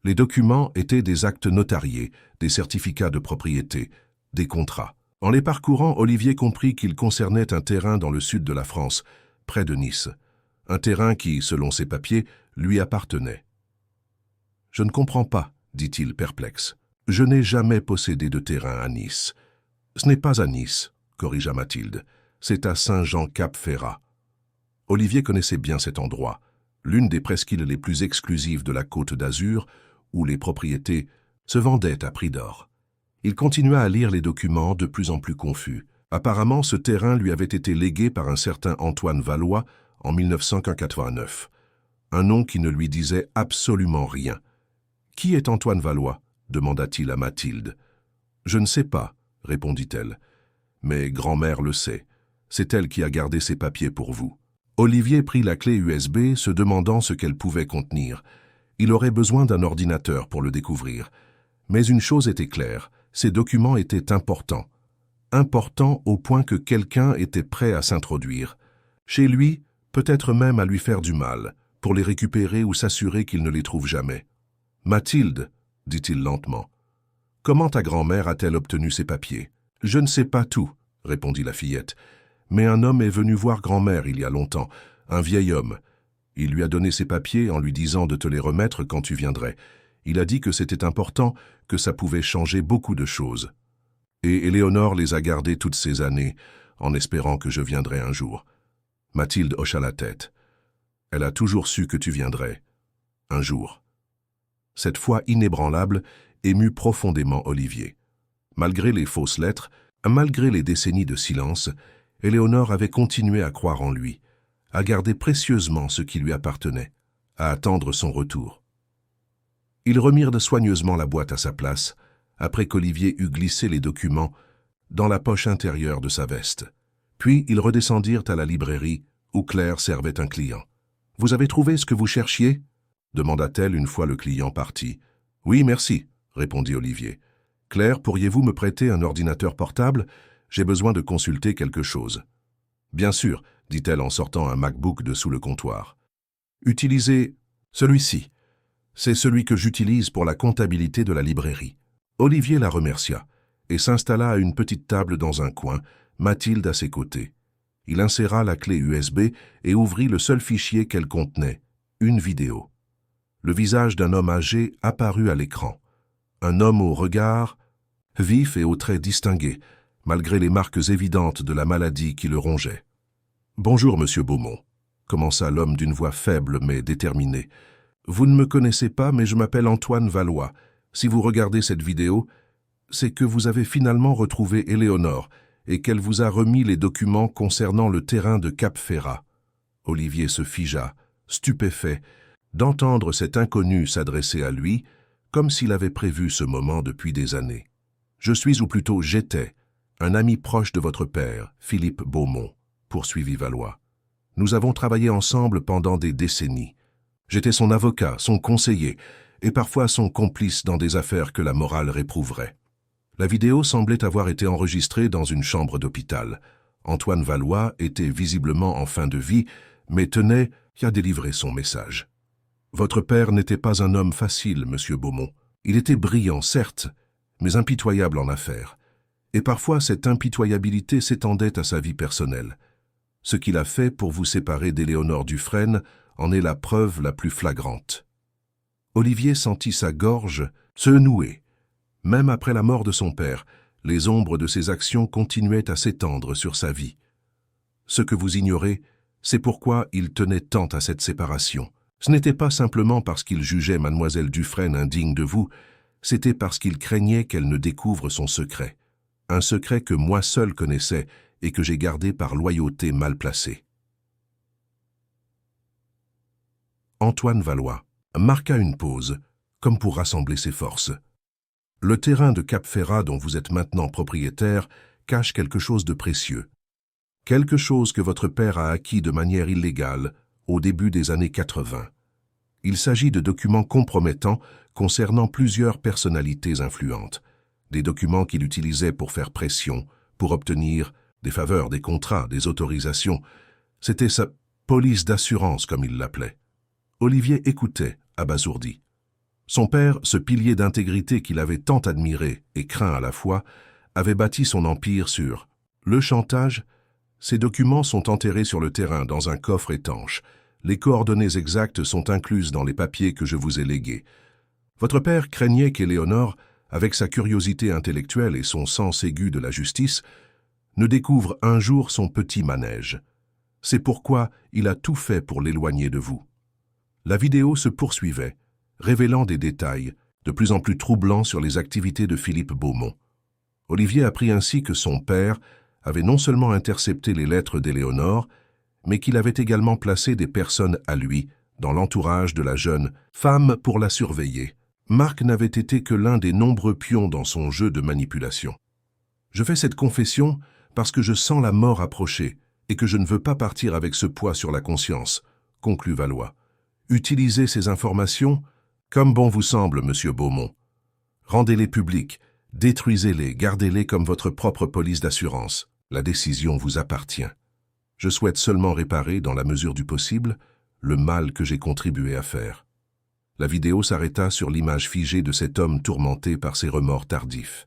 Les documents étaient des actes notariés, des certificats de propriété, des contrats. En les parcourant, Olivier comprit qu'ils concernaient un terrain dans le sud de la France, près de Nice. Un terrain qui, selon ses papiers, lui appartenait. « Je ne comprends pas, » dit-il perplexe. « Je n'ai jamais possédé de terrain à Nice. »« Ce n'est pas à Nice, » corrigea Mathilde. « C'est à Saint-Jean-Cap-Ferrat. » Olivier connaissait bien cet endroit, l'une des presqu'îles les plus exclusives de la Côte d'Azur, où les propriétés se vendaient à prix d'or. Il continua à lire les documents, de plus en plus confus. Apparemment, ce terrain lui avait été légué par un certain Antoine Valois en 1989. Un nom qui ne lui disait absolument rien. « Qui est Antoine Valois » demanda-t-il à Mathilde. « Je ne sais pas », répondit-elle. « Mais grand-mère le sait. C'est elle qui a gardé ces papiers pour vous. » Olivier prit la clé USB, se demandant ce qu'elle pouvait contenir. Il aurait besoin d'un ordinateur pour le découvrir. Mais une chose était claire, ces documents étaient importants. Importants au point que quelqu'un était prêt à s'introduire. Chez lui, peut-être même à lui faire du mal, pour les récupérer ou s'assurer qu'il ne les trouve jamais. « Mathilde, » dit-il lentement, « comment ta grand-mère a-t-elle obtenu ces papiers ?»« Je ne sais pas tout, » répondit la fillette. « Mais un homme est venu voir grand-mère il y a longtemps, un vieil homme. Il lui a donné ses papiers en lui disant de te les remettre quand tu viendrais. Il a dit que c'était important, que ça pouvait changer beaucoup de choses. Et Éléonore les a gardés toutes ces années, en espérant que je viendrais un jour. » Mathilde hocha la tête. « Elle a toujours su que tu viendrais. Un jour. » Cette foi inébranlable émut profondément Olivier. Malgré les fausses lettres, malgré les décennies de silence, Éléonore avait continué à croire en lui, à garder précieusement ce qui lui appartenait, à attendre son retour. Ils remirent soigneusement la boîte à sa place, après qu'Olivier eut glissé les documents dans la poche intérieure de sa veste. Puis ils redescendirent à la librairie où Claire servait un client. « Vous avez trouvé ce que vous cherchiez ?» demanda-t-elle une fois le client parti. « Oui, merci », répondit Olivier. « Claire, pourriez-vous me prêter un ordinateur portable ? J'ai besoin de consulter quelque chose. »« Bien sûr », dit-elle en sortant un MacBook de sous le comptoir. « Utilisez celui-ci. C'est celui que j'utilise pour la comptabilité de la librairie. » Olivier la remercia et s'installa à une petite table dans un coin, Mathilde à ses côtés. Il inséra la clé USB et ouvrit le seul fichier qu'elle contenait, une vidéo. Le visage d'un homme âgé apparut à l'écran. Un homme au regard vif et aux traits distingués, malgré les marques évidentes de la maladie qui le rongeait. « Bonjour, monsieur Beaumont », commença l'homme d'une voix faible mais déterminée. « Vous ne me connaissez pas, mais je m'appelle Antoine Valois. Si vous regardez cette vidéo, c'est que vous avez finalement retrouvé Éléonore et qu'elle vous a remis les documents concernant le terrain de Cap-Ferrat. » Olivier se figea, stupéfait, d'entendre cet inconnu s'adresser à lui, comme s'il avait prévu ce moment depuis des années. « Je suis, ou plutôt j'étais, un ami proche de votre père, Philippe Beaumont, » poursuivit Valois. « Nous avons travaillé ensemble pendant des décennies. J'étais son avocat, son conseiller, et parfois son complice dans des affaires que la morale réprouverait. » La vidéo semblait avoir été enregistrée dans une chambre d'hôpital. Antoine Valois était visiblement en fin de vie, mais tenait à délivrer son message. « Votre père n'était pas un homme facile, monsieur Beaumont. Il était brillant, certes, mais impitoyable en affaires. Et parfois, cette impitoyabilité s'étendait à sa vie personnelle. Ce qu'il a fait pour vous séparer d'Éléonore Dufresne en est la preuve la plus flagrante. Olivier sentit sa gorge se nouer. Même après la mort de son père, les ombres de ses actions continuaient à s'étendre sur sa vie. Ce que vous ignorez, c'est pourquoi il tenait tant à cette séparation. Ce n'était pas simplement parce qu'il jugeait mademoiselle Dufresne indigne de vous, c'était parce qu'il craignait qu'elle ne découvre son secret. Un secret que moi seul connaissais et que j'ai gardé par loyauté mal placée. Antoine Valois marqua une pause, comme pour rassembler ses forces. Le terrain de Cap-Ferrat dont vous êtes maintenant propriétaire cache quelque chose de précieux. Quelque chose que votre père a acquis de manière illégale au début des années 80. Il s'agit de documents compromettants concernant plusieurs personnalités influentes. Des documents qu'il utilisait pour faire pression, pour obtenir des faveurs, des contrats, des autorisations. C'était sa police d'assurance, comme il l'appelait. Olivier écoutait, abasourdi. Son père, ce pilier d'intégrité qu'il avait tant admiré et craint à la fois, avait bâti son empire sur le chantage. Ces documents sont enterrés sur le terrain dans un coffre étanche. Les coordonnées exactes sont incluses dans les papiers que je vous ai légués. Votre père craignait qu'Éléonore, avec sa curiosité intellectuelle et son sens aigu de la justice, ne découvre un jour son petit manège. C'est pourquoi il a tout fait pour l'éloigner de vous. La vidéo se poursuivait, révélant des détails de plus en plus troublants sur les activités de Philippe Beaumont. Olivier apprit ainsi que son père avait non seulement intercepté les lettres d'Éléonore, mais qu'il avait également placé des personnes à lui dans l'entourage de la jeune femme pour la surveiller. Marc n'avait été que l'un des nombreux pions dans son jeu de manipulation. Je fais cette confession parce que je sens la mort approcher et que je ne veux pas partir avec ce poids sur la conscience, conclut Valois. Utilisez ces informations comme bon vous semble, monsieur Beaumont. Rendez-les publiques, détruisez-les, gardez-les comme votre propre police d'assurance. La décision vous appartient. Je souhaite seulement réparer, dans la mesure du possible, le mal que j'ai contribué à faire. La vidéo s'arrêta sur l'image figée de cet homme tourmenté par ses remords tardifs.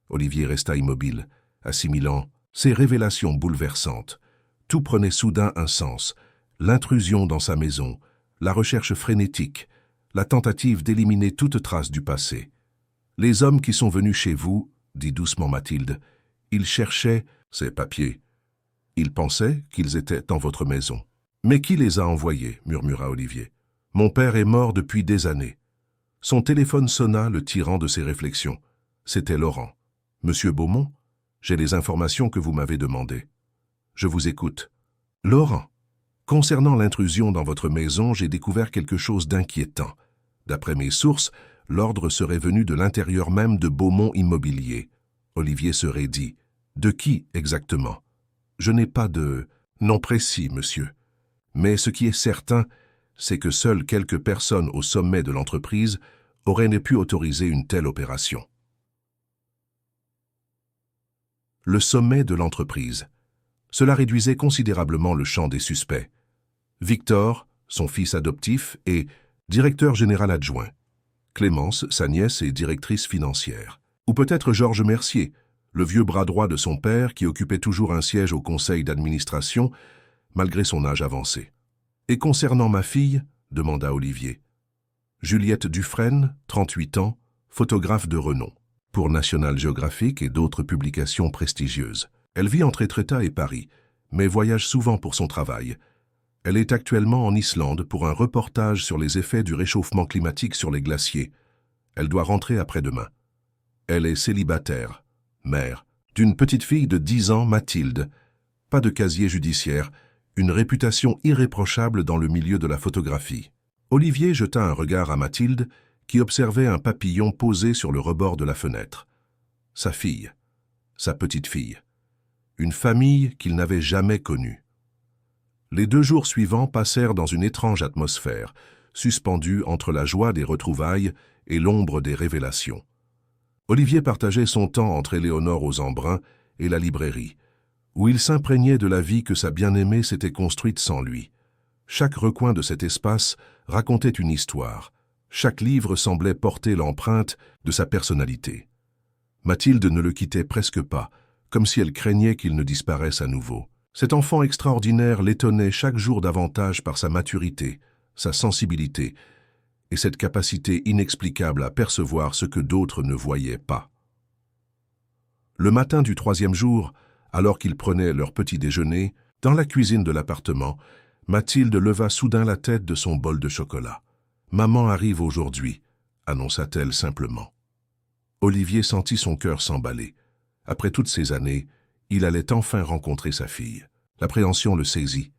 Olivier resta immobile, assimilant ces révélations bouleversantes. Tout prenait soudain un sens. L'intrusion dans sa maison, la recherche frénétique, la tentative d'éliminer toute trace du passé. Les hommes qui sont venus chez vous, dit doucement Mathilde, ils cherchaient ces papiers. Ils pensaient qu'ils étaient dans votre maison. Mais qui les a envoyés, murmura Olivier. Mon père est mort depuis des années. Son téléphone sonna, le tirant de ses réflexions. C'était Laurent. Monsieur Beaumont, j'ai les informations que vous m'avez demandées. Je vous écoute. Laurent, concernant l'intrusion dans votre maison, j'ai découvert quelque chose d'inquiétant. D'après mes sources, l'ordre serait venu de l'intérieur même de Beaumont Immobilier. Olivier se raidit. De qui exactement? Je n'ai pas de nom précis, monsieur. Mais ce qui est certain, c'est que seules quelques personnes au sommet de l'entreprise auraient pu autoriser une telle opération. Le sommet de l'entreprise. Cela réduisait considérablement le champ des suspects. Victor, son fils adoptif, est directeur général adjoint. Clémence, sa nièce, est directrice financière. Ou peut-être Georges Mercier, le vieux bras droit de son père qui occupait toujours un siège au conseil d'administration, malgré son âge avancé. Et concernant ma fille, demanda Olivier. Juliette Dufresne, 38 ans, photographe de renom, pour National Geographic et d'autres publications prestigieuses. Elle vit entre Etretat et Paris, mais voyage souvent pour son travail. Elle est actuellement en Islande pour un reportage sur les effets du réchauffement climatique sur les glaciers. Elle doit rentrer après-demain. Elle est célibataire, mère, d'une petite fille de 10 ans, Mathilde. Pas de casier judiciaire, une réputation irréprochable dans le milieu de la photographie. Olivier jeta un regard à Mathilde, qui observait un papillon posé sur le rebord de la fenêtre. Sa fille, sa petite fille. Une famille qu'il n'avait jamais connue. Les 2 jours suivants passèrent dans une étrange atmosphère, suspendue entre la joie des retrouvailles et l'ombre des révélations. Olivier partageait son temps entre Éléonore aux Embruns et la librairie, où il s'imprégnait de la vie que sa bien-aimée s'était construite sans lui. Chaque recoin de cet espace racontait une histoire. Chaque livre semblait porter l'empreinte de sa personnalité. Mathilde ne le quittait presque pas, comme si elle craignait qu'il ne disparaisse à nouveau. Cet enfant extraordinaire l'étonnait chaque jour davantage par sa maturité, sa sensibilité et cette capacité inexplicable à percevoir ce que d'autres ne voyaient pas. Le matin du 3e jour, alors qu'ils prenaient leur petit déjeuner, dans la cuisine de l'appartement, Mathilde leva soudain la tête de son bol de chocolat. « Maman arrive aujourd'hui », annonça-t-elle simplement. Olivier sentit son cœur s'emballer. Après toutes ces années, il allait enfin rencontrer sa fille. L'appréhension le saisit.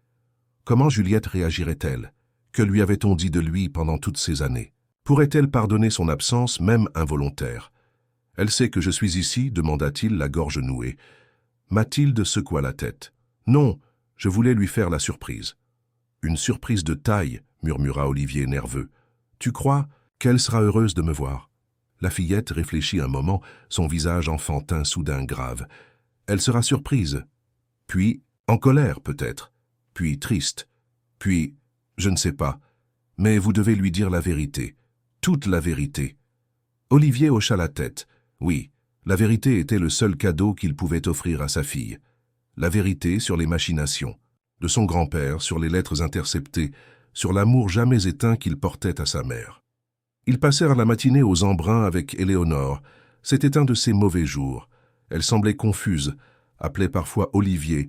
Comment Juliette réagirait-elle? Que lui avait-on dit de lui pendant toutes ces années? Pourrait-elle pardonner son absence, même involontaire? « Elle sait que je suis ici ?» demanda-t-il, la gorge nouée. Mathilde secoua la tête. « Non, je voulais lui faire la surprise. »« Une surprise de taille » murmura Olivier nerveux. « Tu crois qu'elle sera heureuse de me voir ?» La fillette réfléchit un moment, son visage enfantin soudain grave. « Elle sera surprise, puis en colère peut-être, puis triste, puis je ne sais pas, mais vous devez lui dire la vérité, toute la vérité. » Olivier hocha la tête. Oui, la vérité était le seul cadeau qu'il pouvait offrir à sa fille. La vérité sur les machinations de son grand-père, sur les lettres interceptées, sur l'amour jamais éteint qu'il portait à sa mère. Ils passèrent la matinée aux embruns avec Éléonore. C'était un de ces mauvais jours. Elle semblait confuse, appelait parfois Olivier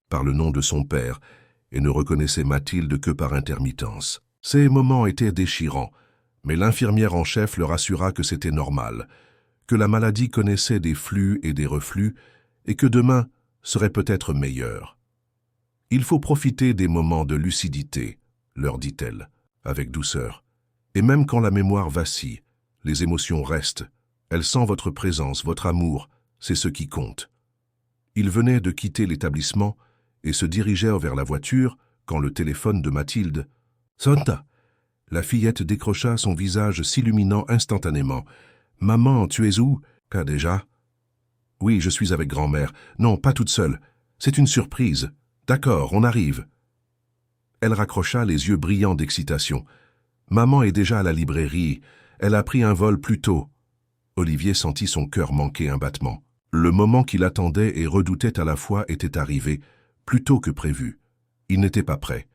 par le nom de son père et ne reconnaissait Mathilde que par intermittence. Ces moments étaient déchirants, mais l'infirmière en chef leur assura que c'était normal, que la maladie connaissait des flux et des reflux et que demain serait peut-être meilleur. « Il faut profiter des moments de lucidité », leur dit-elle, avec douceur. « Et même quand la mémoire vacille, les émotions restent. Elle sent votre présence, votre amour, c'est ce qui compte. » Il venait de quitter l'établissement et se dirigeait vers la voiture quand le téléphone de Mathilde sonna. La fillette décrocha, son visage s'illuminant instantanément. « Maman, tu es où? Pas déjà? »« Oui, je suis avec grand-mère. Non, pas toute seule. C'est une surprise. D'accord, on arrive. » Elle raccrocha, les yeux brillants d'excitation. « Maman est déjà à la librairie. Elle a pris un vol plus tôt. » Olivier sentit son cœur manquer un battement. Le moment qu'il attendait et redoutait à la fois était arrivé, plus tôt que prévu. Il n'était pas prêt.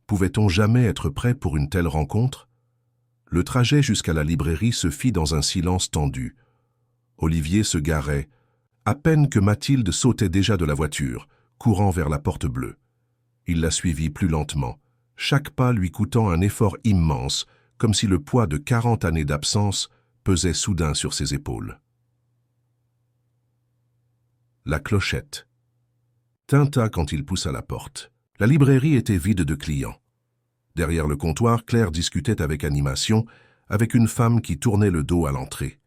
Pouvait-on jamais être prêt pour une telle rencontre? Le trajet jusqu'à la librairie se fit dans un silence tendu. Olivier se garait, à peine que Mathilde sautait déjà de la voiture, courant vers la porte bleue. Il la suivit plus lentement, chaque pas lui coûtant un effort immense, comme si le poids de 40 années d'absence pesait soudain sur ses épaules. La clochette tinta quand il poussa la porte. La librairie était vide de clients. Derrière le comptoir, Claire discutait avec animation avec une femme qui tournait le dos à l'entrée.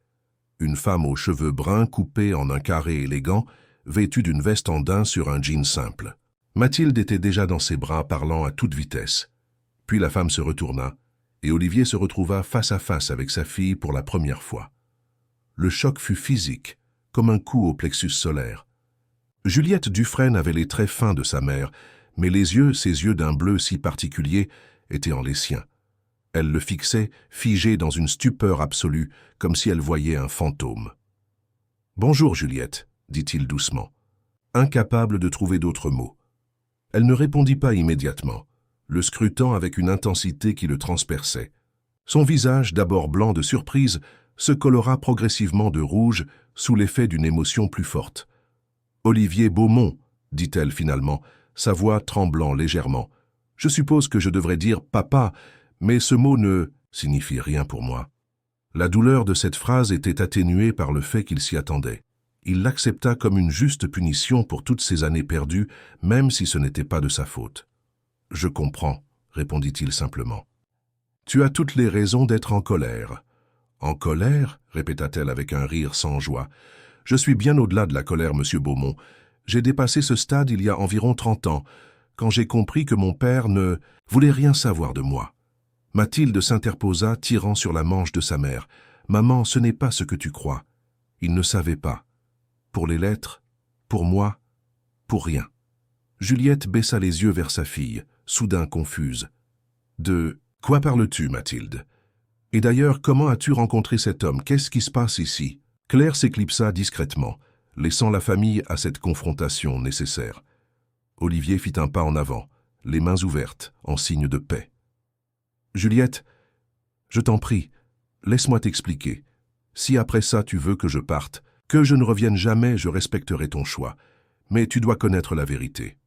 Une femme aux cheveux bruns coupés en un carré élégant, vêtue d'une veste en daim sur un jean simple. Mathilde était déjà dans ses bras, parlant à toute vitesse. Puis la femme se retourna, et Olivier se retrouva face à face avec sa fille pour la première fois. Le choc fut physique, comme un coup au plexus solaire. Juliette Dufresne avait les traits fins de sa mère, mais les yeux, ses yeux d'un bleu si particulier, étaient en les siens. Elle le fixait, figée dans une stupeur absolue, comme si elle voyait un fantôme. « Bonjour, Juliette », dit-il doucement, incapable de trouver d'autres mots. Elle ne répondit pas immédiatement, le scrutant avec une intensité qui le transperçait. Son visage, d'abord blanc de surprise, se colora progressivement de rouge sous l'effet d'une émotion plus forte. « Olivier Beaumont », dit-elle finalement, sa voix tremblant légèrement. « Je suppose que je devrais dire « papa », mais ce mot ne signifie rien pour moi. » La douleur de cette phrase était atténuée par le fait qu'il s'y attendait. Il l'accepta comme une juste punition pour toutes ces années perdues, même si ce n'était pas de sa faute. « Je comprends », répondit-il simplement. « Tu as toutes les raisons d'être en colère. »« En colère ?» répéta-t-elle avec un rire sans joie. « Je suis bien au-delà de la colère, monsieur Beaumont. J'ai dépassé ce stade il y a environ 30 ans, quand j'ai compris que mon père ne voulait rien savoir de moi. » Mathilde s'interposa, tirant sur la manche de sa mère. « Maman, ce n'est pas ce que tu crois. Il ne savait pas. Pour les lettres, pour moi, pour rien. » Juliette baissa les yeux vers sa fille, soudain confuse. De « Quoi parles-tu, Mathilde? Et d'ailleurs, comment as-tu rencontré cet homme? Qu'est-ce qui se passe ici ?» Claire s'éclipsa discrètement, laissant la famille à cette confrontation nécessaire. Olivier fit un pas en avant, les mains ouvertes, en signe de paix. « Juliette, je t'en prie, laisse-moi t'expliquer. Si après ça tu veux que je parte, que je ne revienne jamais, je respecterai ton choix. Mais tu dois connaître la vérité. »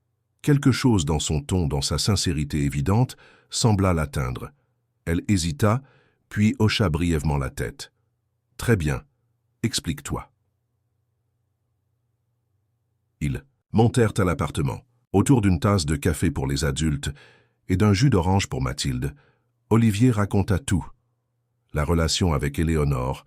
Quelque chose dans son ton, dans sa sincérité évidente, sembla l'atteindre. Elle hésita, puis hocha brièvement la tête. « Très bien, explique-toi. » Ils montèrent à l'appartement. Autour d'une tasse de café pour les adultes et d'un jus d'orange pour Mathilde, Olivier raconta tout. La relation avec Éléonore,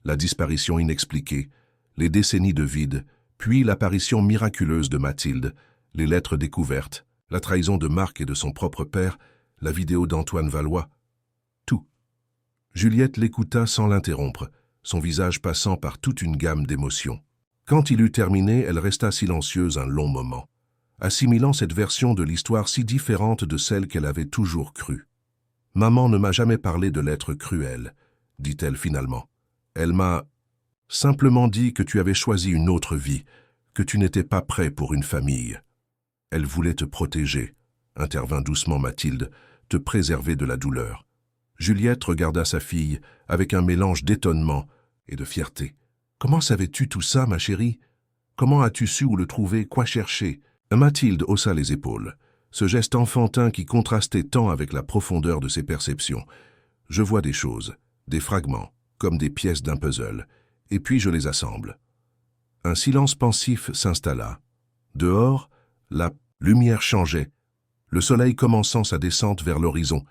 la disparition inexpliquée, les décennies de vide, puis l'apparition miraculeuse de Mathilde, les lettres découvertes, la trahison de Marc et de son propre père, la vidéo d'Antoine Valois. Tout. Juliette l'écouta sans l'interrompre, son visage passant par toute une gamme d'émotions. Quand il eut terminé, elle resta silencieuse un long moment, assimilant cette version de l'histoire si différente de celle qu'elle avait toujours crue. « Maman ne m'a jamais parlé de l'être cruel, » dit-elle finalement. « Elle m'a simplement dit que tu avais choisi une autre vie, que tu n'étais pas prêt pour une famille. » Elle voulait te protéger, intervint doucement Mathilde, te préserver de la douleur. Juliette regarda sa fille avec un mélange d'étonnement et de fierté. « Comment savais-tu tout ça, ma chérie? Comment as-tu su où le trouver, quoi chercher ?» Mathilde haussa les épaules, ce geste enfantin qui contrastait tant avec la profondeur de ses perceptions. « Je vois des choses, des fragments, comme des pièces d'un puzzle, et puis je les assemble. » Un silence pensif s'installa. Dehors, la lumière changeait, le soleil commençant sa descente vers l'horizon,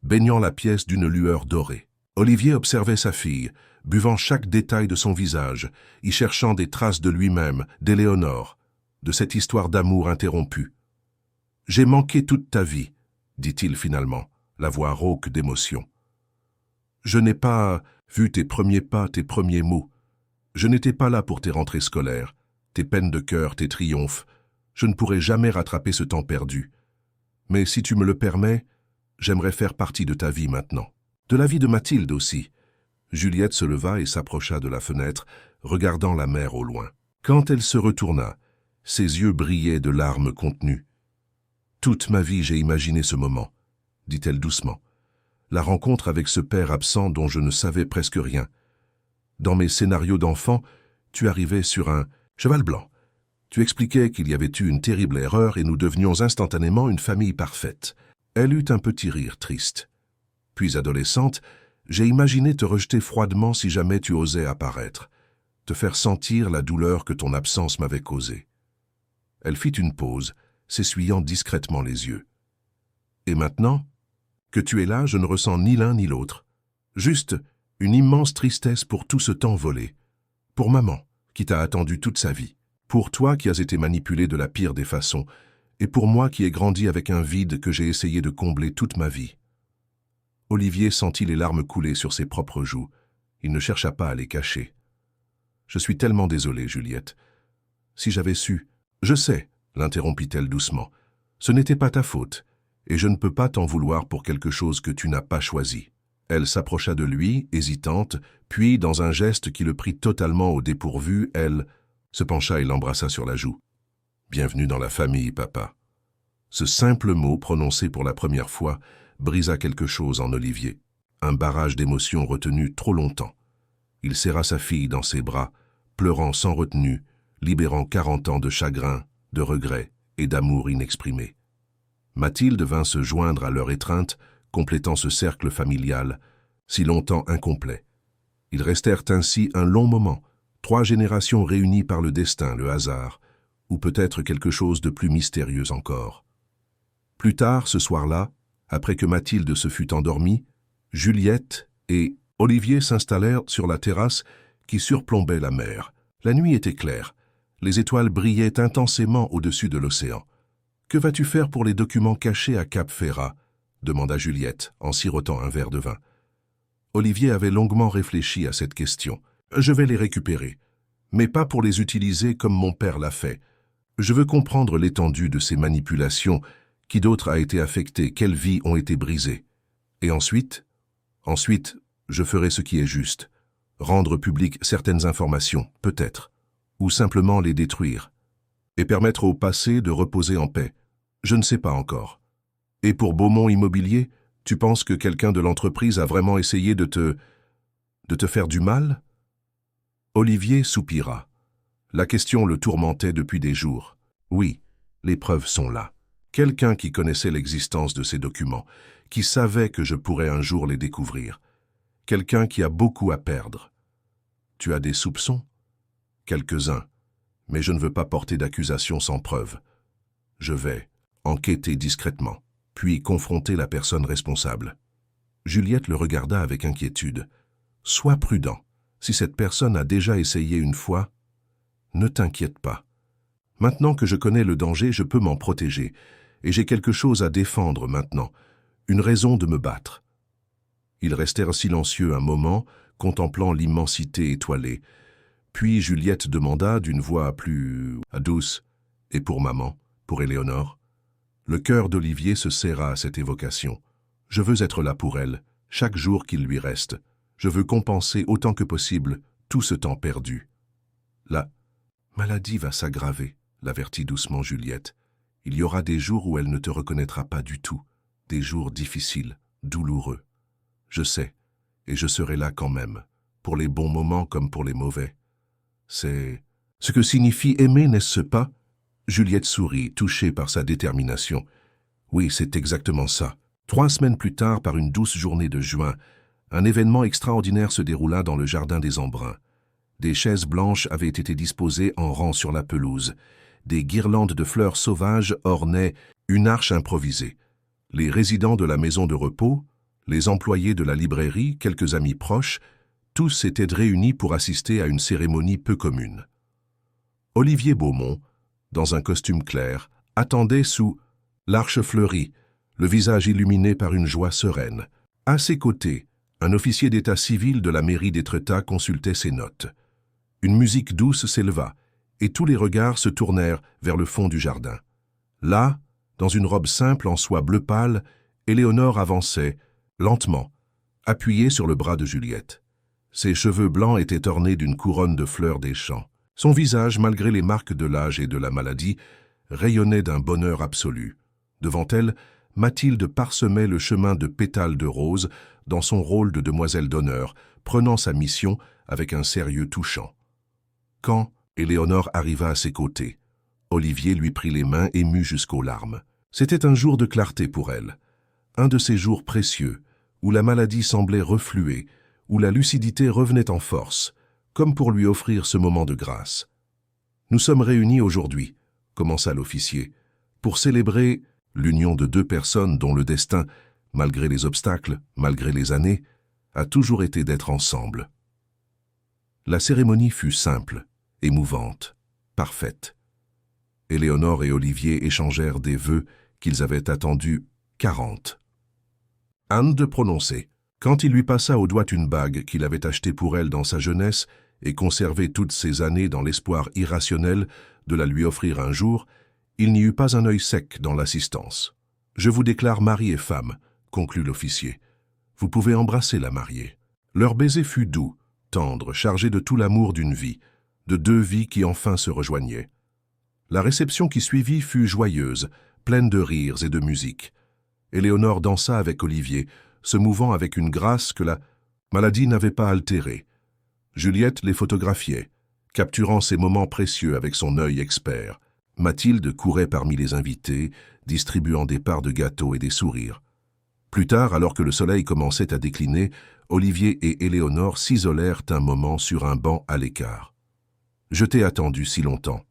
baignant la pièce d'une lueur dorée. Olivier observait sa fille, buvant chaque détail de son visage, y cherchant des traces de lui-même, d'Éléonore, de cette histoire d'amour interrompue. « J'ai manqué toute ta vie, » dit-il finalement, la voix rauque d'émotion. « Je n'ai pas vu tes premiers pas, tes premiers mots. Je n'étais pas là pour tes rentrées scolaires, tes peines de cœur, tes triomphes. Je ne pourrai jamais rattraper ce temps perdu. Mais si tu me le permets, j'aimerais faire partie de ta vie maintenant. De la vie de Mathilde aussi. » Juliette se leva et s'approcha de la fenêtre, regardant la mer au loin. Quand elle se retourna, ses yeux brillaient de larmes contenues. « Toute ma vie, j'ai imaginé ce moment, » dit-elle doucement. « La rencontre avec ce père absent dont je ne savais presque rien. Dans mes scénarios d'enfant, tu arrivais sur un cheval blanc. Tu expliquais qu'il y avait eu une terrible erreur et nous devenions instantanément une famille parfaite. » Elle eut un petit rire triste. « Puis adolescente, j'ai imaginé te rejeter froidement si jamais tu osais apparaître, te faire sentir la douleur que ton absence m'avait causée. » Elle fit une pause, s'essuyant discrètement les yeux. « Et maintenant, que tu es là, je ne ressens ni l'un ni l'autre. Juste une immense tristesse pour tout ce temps volé. Pour maman, qui t'a attendu toute sa vie. Pour toi qui as été manipulé de la pire des façons. Et pour moi qui ai grandi avec un vide que j'ai essayé de combler toute ma vie. » Olivier sentit les larmes couler sur ses propres joues. Il ne chercha pas à les cacher. « Je suis tellement désolé, Juliette. Si j'avais su... » « Je sais, » l'interrompit-elle doucement. « Ce n'était pas ta faute, et je ne peux pas t'en vouloir pour quelque chose que tu n'as pas choisi. » Elle s'approcha de lui, hésitante, puis, dans un geste qui le prit totalement au dépourvu, elle se pencha et l'embrassa sur la joue. « Bienvenue dans la famille, papa. » Ce simple mot, prononcé pour la première fois, brisa quelque chose en Olivier. Un barrage d'émotions retenues trop longtemps. Il serra sa fille dans ses bras, pleurant sans retenue, libérant 40 ans de chagrin, de regret et d'amour inexprimé. Mathilde vint se joindre à leur étreinte, complétant ce cercle familial, si longtemps incomplet. Ils restèrent ainsi un long moment, 3 générations réunies par le destin, le hasard, ou peut-être quelque chose de plus mystérieux encore. Plus tard, ce soir-là, après que Mathilde se fut endormie, Juliette et Olivier s'installèrent sur la terrasse qui surplombait la mer. La nuit était claire. Les étoiles brillaient intensément au-dessus de l'océan. « Que vas-tu faire pour les documents cachés à Cap Ferrat ?» demanda Juliette en sirotant un verre de vin. Olivier avait longuement réfléchi à cette question. « Je vais les récupérer, mais pas pour les utiliser comme mon père l'a fait. Je veux comprendre l'étendue de ces manipulations, qui d'autre a été affecté, quelles vies ont été brisées. Et ensuite, je ferai ce qui est juste. Rendre publiques certaines informations, peut-être, ou simplement les détruire, et permettre au passé de reposer en paix. Je ne sais pas encore. Et pour Beaumont Immobilier, tu penses que quelqu'un de l'entreprise a vraiment essayé de te faire du mal? Olivier soupira. La question le tourmentait depuis des jours. Oui, les preuves sont là. Quelqu'un qui connaissait l'existence de ces documents, qui savait que je pourrais un jour les découvrir. Quelqu'un qui a beaucoup à perdre. Tu as des soupçons? Quelques-uns, mais je ne veux pas porter d'accusation sans preuve. Je vais enquêter discrètement, puis confronter la personne responsable. Juliette le regarda avec inquiétude. Sois prudent. Si cette personne a déjà essayé une fois, ne t'inquiète pas. Maintenant que je connais le danger, je peux m'en protéger, et j'ai quelque chose à défendre maintenant, une raison de me battre. Ils restèrent silencieux un moment, contemplant l'immensité étoilée. Puis Juliette demanda d'une voix plus douce, « Et pour maman, pour Éléonore ?» Le cœur d'Olivier se serra à cette évocation. « Je veux être là pour elle, chaque jour qu'il lui reste. Je veux compenser autant que possible tout ce temps perdu. » La maladie va s'aggraver, l'avertit doucement Juliette. Il y aura des jours où elle ne te reconnaîtra pas du tout, des jours difficiles, douloureux. Je sais, et je serai là quand même, pour les bons moments comme pour les mauvais. C'est ce que signifie aimer, n'est-ce pas? Juliette sourit, touchée par sa détermination. Oui, c'est exactement ça. 3 semaines plus tard, par une douce journée de juin, un événement extraordinaire se déroula dans le jardin des Embruns. Des chaises blanches avaient été disposées en rang sur la pelouse. Des guirlandes de fleurs sauvages ornaient une arche improvisée. Les résidents de la maison de repos, les employés de la librairie, quelques amis proches, tous étaient réunis pour assister à une cérémonie peu commune. Olivier Beaumont, dans un costume clair, attendait sous l'arche fleurie, le visage illuminé par une joie sereine. À ses côtés, un officier d'état civil de la mairie d'Étretat consultait ses notes. Une musique douce s'éleva, et tous les regards se tournèrent vers le fond du jardin. Là, dans une robe simple en soie bleu pâle, Éléonore avançait, lentement, appuyée sur le bras de Juliette. Ses cheveux blancs étaient ornés d'une couronne de fleurs des champs. Son visage, malgré les marques de l'âge et de la maladie, rayonnait d'un bonheur absolu. Devant elle, Mathilde parsemait le chemin de pétales de rose dans son rôle de demoiselle d'honneur, prenant sa mission avec un sérieux touchant. Quand Éléonore arriva à ses côtés, Olivier lui prit les mains ému jusqu'aux larmes. C'était un jour de clarté pour elle, un de ces jours précieux, où la maladie semblait refluer, où la lucidité revenait en force, comme pour lui offrir ce moment de grâce. « Nous sommes réunis aujourd'hui, » commença l'officier, « pour célébrer l'union de 2 personnes dont le destin, malgré les obstacles, malgré les années, a toujours été d'être ensemble. » La cérémonie fut simple, émouvante, parfaite. Éléonore et Olivier échangèrent des vœux qu'ils avaient attendus 40. Anne de prononcer. Quand il lui passa au doigt une bague qu'il avait achetée pour elle dans sa jeunesse et conservée toutes ces années dans l'espoir irrationnel de la lui offrir un jour, il n'y eut pas un œil sec dans l'assistance. « Je vous déclare mari et femme », conclut l'officier. « Vous pouvez embrasser la mariée. » Leur baiser fut doux, tendre, chargé de tout l'amour d'une vie, de 2 vies qui enfin se rejoignaient. La réception qui suivit fut joyeuse, pleine de rires et de musique. Éléonore dansa avec Olivier, se mouvant avec une grâce que la maladie n'avait pas altérée. Juliette les photographiait, capturant ces moments précieux avec son œil expert. Mathilde courait parmi les invités, distribuant des parts de gâteaux et des sourires. Plus tard, alors que le soleil commençait à décliner, Olivier et Éléonore s'isolèrent un moment sur un banc à l'écart. « Je t'ai attendu si longtemps »,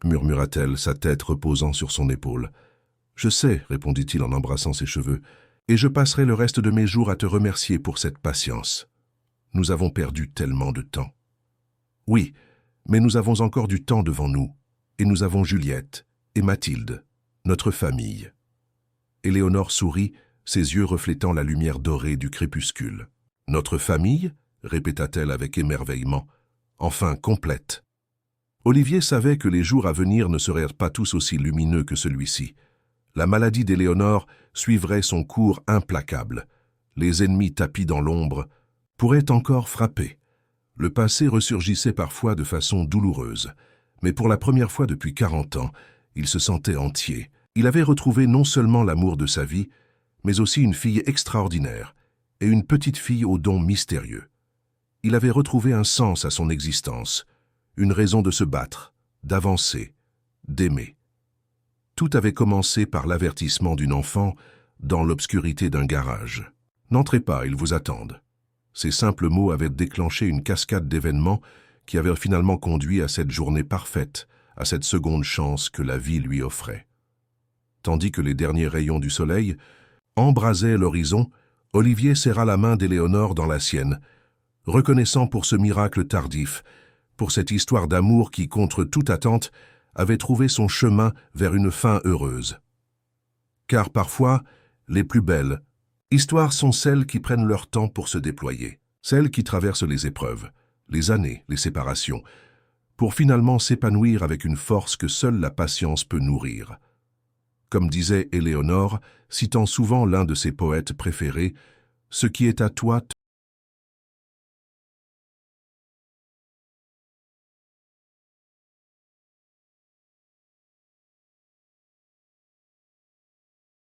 murmura-t-elle, sa tête reposant sur son épaule. « Je sais, » répondit-il en embrassant ses cheveux, « et je passerai le reste de mes jours à te remercier pour cette patience. Nous avons perdu tellement de temps. » « Oui, mais nous avons encore du temps devant nous, et nous avons Juliette et Mathilde, notre famille. » Éléonore sourit, ses yeux reflétant la lumière dorée du crépuscule. « Notre famille » répéta-t-elle avec émerveillement, enfin complète. Olivier savait que les jours à venir ne seraient pas tous aussi lumineux que celui-ci. La maladie d'Éléonore suivrait son cours implacable. les ennemis tapis dans l'ombre, pourraient encore frapper. Le passé ressurgissait parfois de façon douloureuse, mais pour la première fois depuis 40 ans, il se sentait entier. Il avait retrouvé non seulement l'amour de sa vie, mais aussi une fille extraordinaire et une petite fille aux dons mystérieux. Il avait retrouvé un sens à son existence, une raison de se battre, d'avancer, d'aimer. Tout avait commencé par l'avertissement d'une enfant dans l'obscurité d'un garage. « N'entrez pas, ils vous attendent ». Ces simples mots avaient déclenché une cascade d'événements qui avaient finalement conduit à cette journée parfaite, à cette seconde chance que la vie lui offrait. Tandis que les derniers rayons du soleil embrasaient l'horizon, Olivier serra la main d'Éléonore dans la sienne, reconnaissant pour ce miracle tardif, pour cette histoire d'amour qui, contre toute attente, avait trouvé son chemin vers une fin heureuse. Car parfois, les plus belles histoires sont celles qui prennent leur temps pour se déployer, celles qui traversent les épreuves, les années, les séparations, pour finalement s'épanouir avec une force que seule la patience peut nourrir. Comme disait Éléonore, citant souvent l'un de ses poètes préférés, « Ce qui est à toi